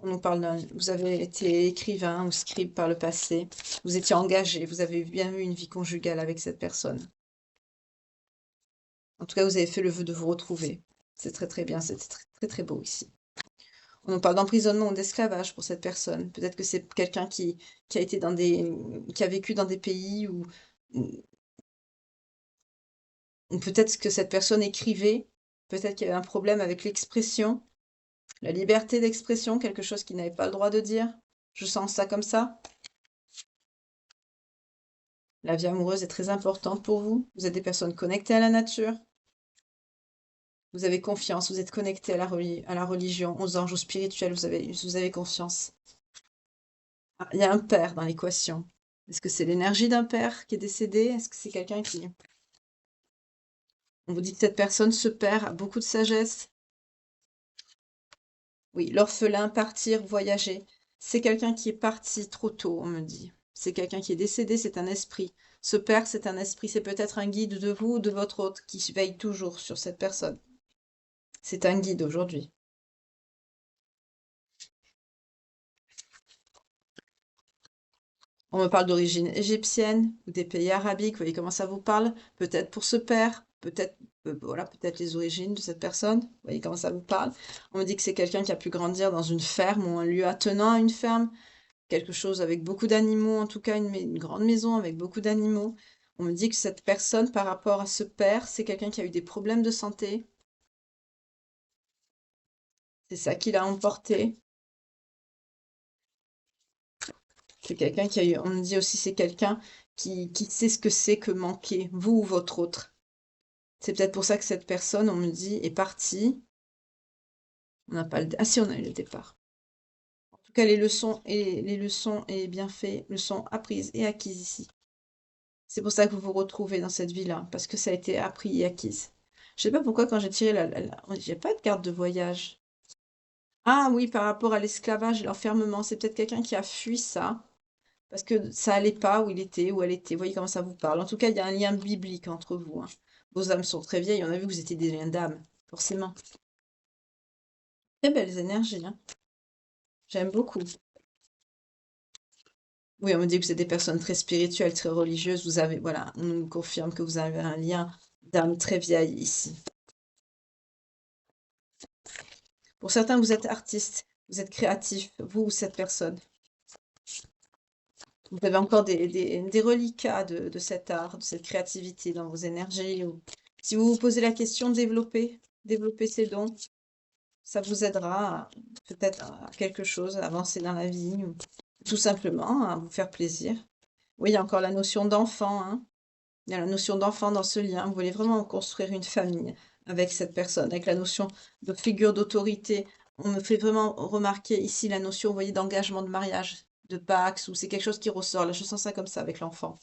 On nous parle vous avez été écrivain ou scribe par le passé. Vous étiez engagé. Vous avez bien eu une vie conjugale avec cette personne. En tout cas, vous avez fait le vœu de vous retrouver. C'est très très bien. C'est très très très beau ici. On nous parle d'emprisonnement ou d'esclavage pour cette personne. Peut-être que c'est quelqu'un qui a été qui a vécu dans des pays ou peut-être que cette personne écrivait. Peut-être qu'il y avait un problème avec l'expression. La liberté d'expression, quelque chose qu'il n'avait pas le droit de dire. Je sens ça comme ça. La vie amoureuse est très importante pour vous. Vous êtes des personnes connectées à la nature. Vous avez confiance, vous êtes connectés à la religion, aux anges, au spirituel, vous avez confiance. Ah, il y a un père dans l'équation. Est-ce que c'est l'énergie d'un père qui est décédé? Est-ce que c'est quelqu'un qui... On vous dit que cette personne, ce père, a beaucoup de sagesse. Oui, l'orphelin, partir, voyager. C'est quelqu'un qui est parti trop tôt, on me dit. C'est quelqu'un qui est décédé, c'est un esprit. Ce père, c'est un esprit, c'est peut-être un guide de vous ou de votre hôte qui veille toujours sur cette personne. C'est un guide aujourd'hui. On me parle d'origine égyptienne ou des pays arabiques, vous voyez comment ça vous parle? Peut-être pour ce père, peut-être voilà, peut-être les origines de cette personne, vous voyez comment ça vous parle? On me dit que c'est quelqu'un qui a pu grandir dans une ferme ou un lieu attenant à une ferme, quelque chose avec beaucoup d'animaux, en tout cas une grande maison avec beaucoup d'animaux. On me dit que cette personne, par rapport à ce père, c'est quelqu'un qui a eu des problèmes de santé. C'est ça qui l'a emporté. C'est quelqu'un qui a eu, on me dit aussi, c'est quelqu'un qui sait ce que c'est que manquer, vous ou votre autre. C'est peut-être pour ça que cette personne, on me dit, est partie. On n'a pas ah si, on a eu le départ. En tout cas, les leçons et les bienfaits, leçons apprises et acquises ici. C'est pour ça que vous vous retrouvez dans cette vie-là, parce que ça a été appris et acquise. Je sais pas pourquoi quand j'ai tiré j'ai pas de carte de voyage. Ah oui, par rapport à l'esclavage et l'enfermement, c'est peut-être quelqu'un qui a fui ça, parce que ça allait pas où il était, où elle était. Vous voyez comment ça vous parle. En tout cas, il y a un lien biblique entre vous, hein. Vos âmes sont très vieilles, on a vu que vous étiez des liens d'âme, forcément. Très belles énergies, hein. J'aime beaucoup. Oui, on me dit que vous êtes des personnes très spirituelles, très religieuses. Vous avez, voilà, on nous confirme que vous avez un lien d'âme très vieille ici. Pour certains, vous êtes artiste, vous êtes créatif, vous ou cette personne. Vous avez encore des reliquats de cet art, de cette créativité dans vos énergies. Si vous vous posez la question, développez ces dons. Ça vous aidera peut-être à quelque chose, à avancer dans la vie, ou tout simplement à vous faire plaisir. Oui, il y a encore la notion d'enfant, hein. Il y a la notion d'enfant dans ce lien. Vous voulez vraiment construire une famille avec cette personne, avec la notion de figure d'autorité. On me fait vraiment remarquer ici la notion, vous voyez, d'engagement de mariage, de Pax, ou c'est quelque chose qui ressort. Là, je sens ça comme ça avec l'enfant.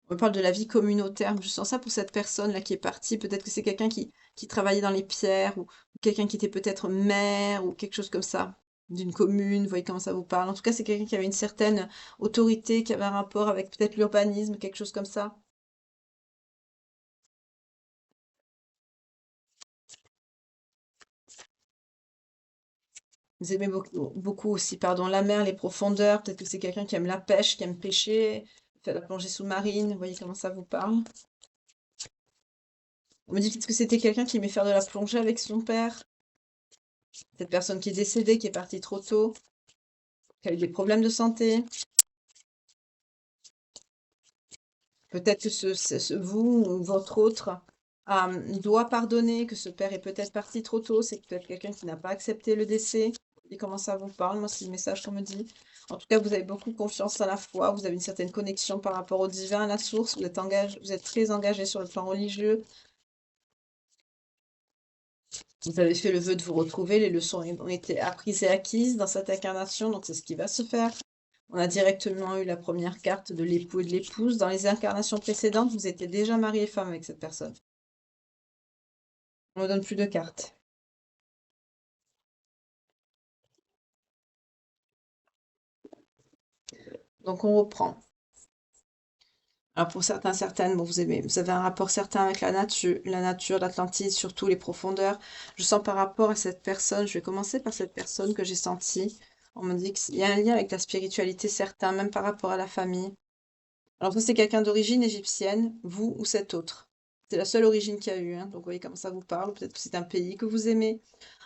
On me parle de la vie communautaire. Je sens ça pour cette personne-là qui est partie. Peut-être que c'est quelqu'un qui travaillait dans les pierres ou quelqu'un qui était peut-être maire ou quelque chose comme ça, d'une commune. Vous voyez comment ça vous parle. En tout cas, c'est quelqu'un qui avait une certaine autorité, qui avait un rapport avec peut-être l'urbanisme, quelque chose comme ça. Vous aimez beaucoup aussi, pardon, la mer, les profondeurs. Peut-être que c'est quelqu'un qui aime la pêche, qui aime pêcher, faire la plongée sous-marine. Vous voyez comment ça vous parle? On me dit peut-être que c'était quelqu'un qui aimait faire de la plongée avec son père. Cette personne qui est décédée, qui est partie trop tôt, qui a eu des problèmes de santé. Peut-être que vous ou votre autre doit pardonner, que ce père est peut-être parti trop tôt. C'est peut-être quelqu'un qui n'a pas accepté le décès. Et comment ça vous parle? Moi, c'est le message qu'on me dit. En tout cas, vous avez beaucoup confiance à la foi. Vous avez une certaine connexion par rapport au divin, à la source. Vous êtes très engagé sur le plan religieux. Vous avez fait le vœu de vous retrouver. Les leçons ont été apprises et acquises dans cette incarnation. Donc, c'est ce qui va se faire. On a directement eu la première carte de l'époux et de l'épouse. Dans les incarnations précédentes, vous étiez déjà mari et femme avec cette personne. On ne donne plus de cartes. Donc on reprend. Alors pour certains, certaines, bon, vous avez un rapport certain avec la nature, l'Atlantide, surtout les profondeurs. Je sens par rapport à cette personne, je vais commencer par cette personne que j'ai sentie. On me dit qu'il y a un lien avec la spiritualité certain, même par rapport à la famille. Alors ça, c'est quelqu'un d'origine égyptienne, vous ou cet autre. C'est la seule origine qu'il y a eu, hein. Donc vous voyez comment ça vous parle. Peut-être que c'est un pays que vous aimez.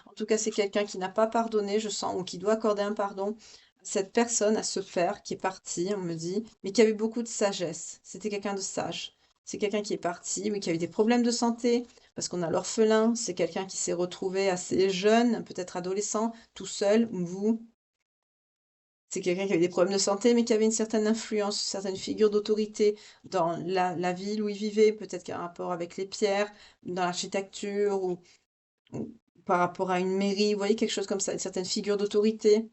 En tout cas, c'est quelqu'un qui n'a pas pardonné, je sens, ou qui doit accorder un pardon à cette personne, à ce père qui est parti, on me dit, mais qui avait beaucoup de sagesse. C'était quelqu'un de sage. C'est quelqu'un qui est parti, oui, qui a eu des problèmes de santé, parce qu'on a l'orphelin. C'est quelqu'un qui s'est retrouvé assez jeune, peut-être adolescent, tout seul, ou vous. C'est quelqu'un qui avait des problèmes de santé, mais qui avait une certaine influence, une certaine figure d'autorité dans la ville où il vivait, peut-être qu'il y a un rapport avec les pierres, dans l'architecture, ou par rapport à une mairie, vous voyez, quelque chose comme ça, une certaine figure d'autorité.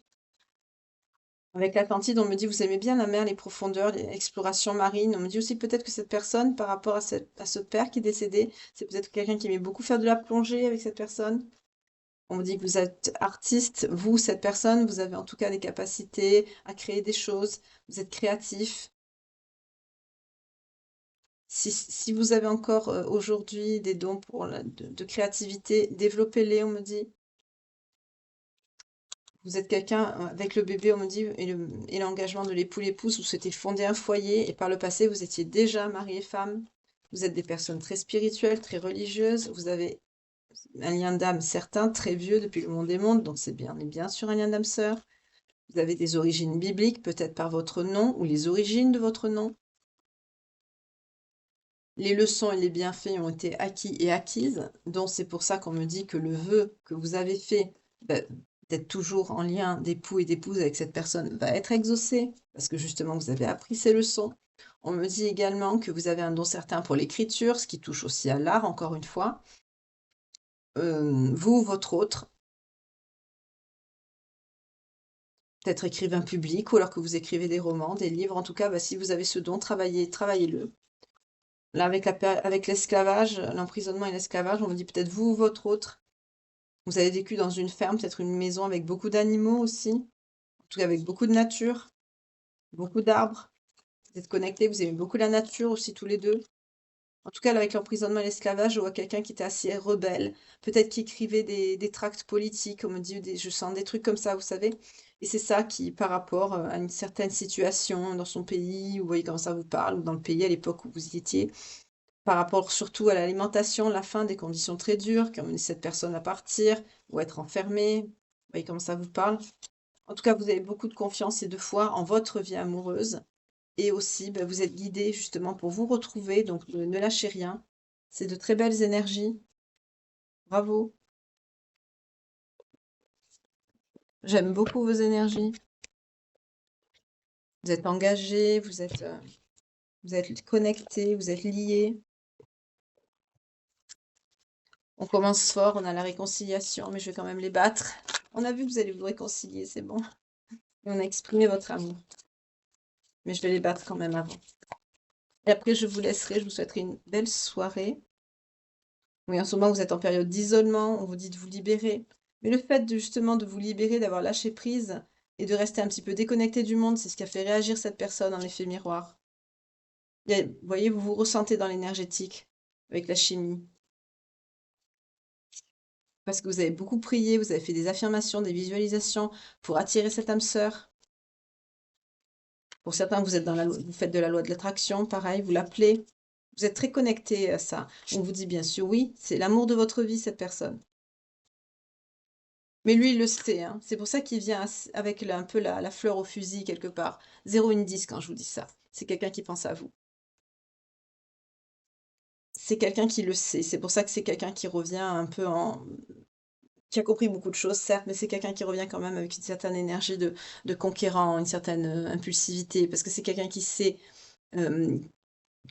Avec l'Atlantide, on me dit, vous aimez bien la mer, les profondeurs, l'exploration marine. On me dit aussi peut-être que cette personne, par rapport à ce père qui est décédé, c'est peut-être quelqu'un qui aimait beaucoup faire de la plongée avec cette personne. On me dit que vous êtes artiste, vous, cette personne, vous avez en tout cas des capacités à créer des choses, vous êtes créatif. Si vous avez encore aujourd'hui des dons de créativité, développez-les, on me dit. Vous êtes quelqu'un, avec le bébé, on me dit, et l'engagement de l'époux-l'épouse, vous souhaitez fonder un foyer, et par le passé, vous étiez déjà mari et femme. Vous êtes des personnes très spirituelles, très religieuses, vous avez un lien d'âme certain, très vieux depuis le monde des mondes, donc c'est bien, on est bien sur un lien d'âme sœur. Vous avez des origines bibliques, peut-être par votre nom, ou les origines de votre nom. Les leçons et les bienfaits ont été acquis et acquises, donc c'est pour ça qu'on me dit que le vœu que vous avez fait, ben, d'être toujours en lien d'époux et d'épouse avec cette personne, va être exaucé, parce que justement vous avez appris ces leçons. On me dit également que vous avez un don certain pour l'écriture, ce qui touche aussi à l'art, encore une fois. Vous, votre autre, peut-être écrivain public, ou alors que vous écrivez des romans, des livres, en tout cas, bah, si vous avez ce don, travaillez-le. Là, avec l'esclavage, l'emprisonnement et l'esclavage, on me dit peut-être vous ou votre autre. Vous avez vécu dans une ferme, peut-être une maison avec beaucoup d'animaux aussi, en tout cas avec beaucoup de nature, beaucoup d'arbres. Vous êtes connectés, vous aimez beaucoup la nature aussi tous les deux. En tout cas, là, avec l'emprisonnement et l'esclavage, je vois quelqu'un qui était assez rebelle, peut-être qui écrivait des tracts politiques, on me dit, je sens des trucs comme ça, vous savez. Et c'est ça qui, par rapport à une certaine situation dans son pays, vous voyez comment ça vous parle, ou dans le pays à l'époque où vous y étiez, par rapport surtout à l'alimentation, la faim, des conditions très dures qui ont mené cette personne à partir ou être enfermée. Vous voyez comment ça vous parle? En tout cas, vous avez beaucoup de confiance et de foi en votre vie amoureuse. Et aussi, bah, vous êtes guidé justement pour vous retrouver, donc ne lâchez rien. C'est de très belles énergies. Bravo. J'aime beaucoup vos énergies. Vous êtes engagés, vous êtes connectés, vous êtes liés. On commence fort, on a la réconciliation, mais je vais quand même les battre. On a vu que vous allez vous réconcilier, c'est bon. Et on a exprimé votre amour. Mais je vais les battre quand même avant. Et après, je vous laisserai, je vous souhaiterai une belle soirée. Oui, en ce moment, vous êtes en période d'isolement, on vous dit de vous libérer. Mais le fait de justement de vous libérer, d'avoir lâché prise et de rester un petit peu déconnecté du monde, c'est ce qui a fait réagir cette personne en effet miroir. Vous voyez, vous vous ressentez dans l'énergétique avec la chimie. Parce que vous avez beaucoup prié, vous avez fait des affirmations, des visualisations pour attirer cette âme sœur. Pour certains, vous êtes dans vous faites de la loi de l'attraction, pareil, vous l'appelez. Vous êtes très connecté à ça. On vous dit bien sûr, oui, c'est l'amour de votre vie, cette personne. Mais lui, il le sait, hein. C'est pour ça qu'il vient avec un peu la fleur au fusil, quelque part. 0 une 10 quand je vous dis ça. C'est quelqu'un qui pense à vous. C'est quelqu'un qui le sait. C'est pour ça que c'est quelqu'un qui revient un peu qui a compris beaucoup de choses, certes, mais c'est quelqu'un qui revient quand même avec une certaine énergie de conquérant, une certaine impulsivité, parce que c'est quelqu'un qui sait euh,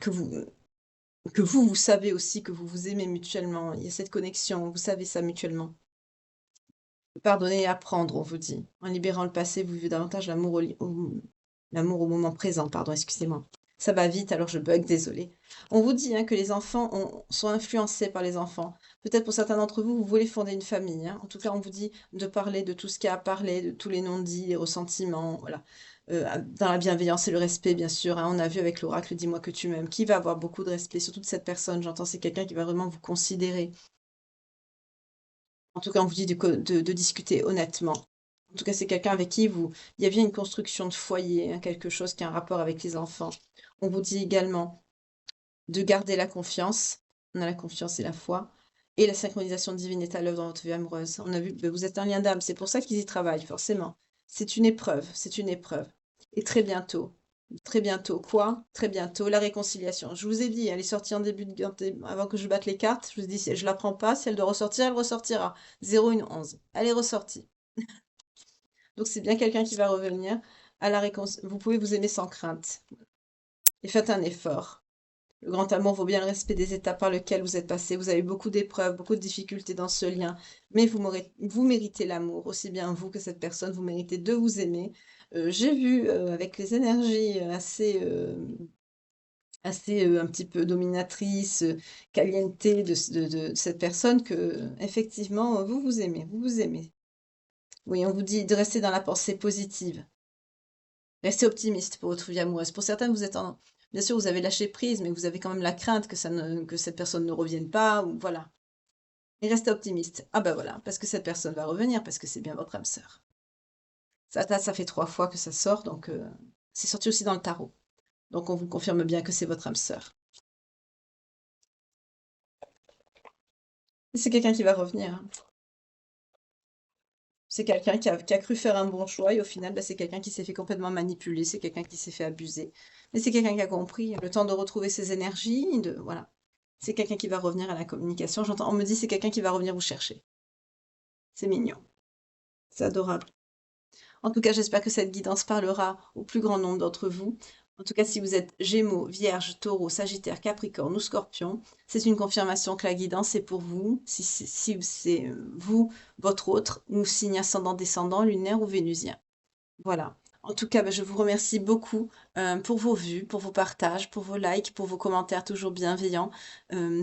que vous savez aussi que vous vous aimez mutuellement. Il y a cette connexion, vous savez ça mutuellement. Pardonner et apprendre, on vous dit. En libérant le passé, vous vivez davantage l'amour au moment présent, pardon, excusez-moi. Ça va vite, alors je bug, désolé. On vous dit hein, que les enfants sont influencés par les enfants. Peut-être pour certains d'entre vous, vous voulez fonder une famille, hein. En tout cas, on vous dit de parler de tout ce qu'il y a à parler, de tous les non-dits, les ressentiments, voilà. Dans la bienveillance et le respect, bien sûr, hein. On a vu avec l'oracle Dis-moi que tu m'aimes, qui va avoir beaucoup de respect, surtout de cette personne. J'entends, c'est quelqu'un qui va vraiment vous considérer. En tout cas, on vous dit de discuter honnêtement. En tout cas, c'est quelqu'un avec qui il y a bien une construction de foyer, hein, quelque chose qui a un rapport avec les enfants. On vous dit également de garder la confiance. On a la confiance et la foi. Et la synchronisation divine est à l'œuvre dans votre vie amoureuse. On a vu que vous êtes un lien d'âme. C'est pour ça qu'ils y travaillent, forcément. C'est une épreuve. C'est une épreuve. Et très bientôt, quoi? Très bientôt, la réconciliation. Je vous ai dit, elle est sortie en début avant que je batte les cartes. Je vous ai dit, si je la prends pas, si elle doit ressortir, elle ressortira. 0, une 11. Elle est ressortie. Donc c'est bien quelqu'un qui va revenir à la réconciliation. Vous pouvez vous aimer sans crainte. Et faites un effort. Le grand amour vaut bien le respect des étapes par lesquelles vous êtes passé. Vous avez eu beaucoup d'épreuves, beaucoup de difficultés dans ce lien, mais vous méritez l'amour, aussi bien vous que cette personne. Vous méritez de vous aimer. J'ai vu avec les énergies assez un petit peu dominatrices, caliente de cette personne que effectivement vous vous aimez, vous vous aimez. Oui, on vous dit de rester dans la pensée positive. Restez optimiste pour votre vie amoureuse. Pour certaines, vous êtes en... Bien sûr, vous avez lâché prise, mais vous avez quand même la crainte que cette personne ne revienne pas, ou voilà. Et restez optimiste. Ah ben voilà, parce que cette personne va revenir, parce que c'est bien votre âme sœur. Ça fait 3 fois que ça sort, donc c'est sorti aussi dans le tarot. Donc on vous confirme bien que c'est votre âme sœur. C'est quelqu'un qui va revenir, hein. C'est quelqu'un qui a cru faire un bon choix et au final, bah, c'est quelqu'un qui s'est fait complètement manipuler, c'est quelqu'un qui s'est fait abuser. Mais c'est quelqu'un qui a compris le temps de retrouver ses énergies, voilà. C'est quelqu'un qui va revenir à la communication. On me dit c'est quelqu'un qui va revenir vous chercher. C'est mignon. C'est adorable. En tout cas, j'espère que cette guidance parlera au plus grand nombre d'entre vous. En tout cas, si vous êtes Gémeaux, Vierge, Taureau, Sagittaire, Capricorne ou Scorpion, c'est une confirmation que la guidance est pour vous. Si c'est vous, votre autre, ou signe ascendant, descendant, lunaire ou vénusien. Voilà. En tout cas, bah, je vous remercie beaucoup pour vos vues, pour vos partages, pour vos likes, pour vos commentaires toujours bienveillants.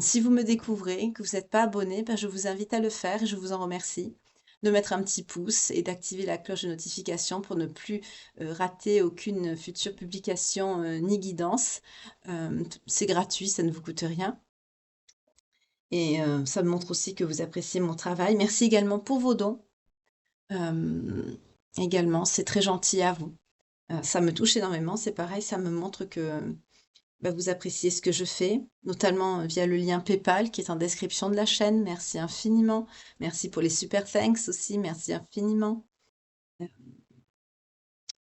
Si vous me découvrez, que vous n'êtes pas abonné, bah, je vous invite à le faire et je vous en remercie. De mettre un petit pouce et d'activer la cloche de notification pour ne plus rater aucune future publication ni guidance. C'est gratuit, ça ne vous coûte rien. Et ça me montre aussi que vous appréciez mon travail. Merci également pour vos dons. Également, c'est très gentil à vous. Ça me touche énormément, c'est pareil, ça me montre que bah, vous appréciez ce que je fais, notamment via le lien PayPal qui est en description de la chaîne. Merci infiniment. Merci pour les super thanks aussi, merci infiniment. Euh,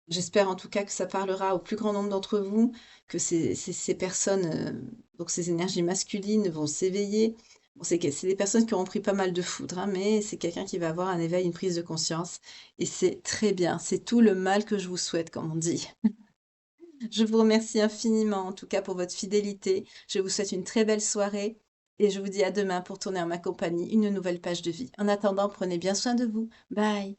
J'espère en tout cas que ça parlera au plus grand nombre d'entre vous, que ces personnes, donc ces énergies masculines vont s'éveiller. Bon, c'est des personnes qui auront pris pas mal de foudre, hein, mais c'est quelqu'un qui va avoir un éveil, une prise de conscience. Et c'est très bien, c'est tout le mal que je vous souhaite, comme on dit. Je vous remercie infiniment, en tout cas, pour votre fidélité. Je vous souhaite une très belle soirée et je vous dis à demain pour tourner en ma compagnie une nouvelle page de vie. En attendant, prenez bien soin de vous. Bye.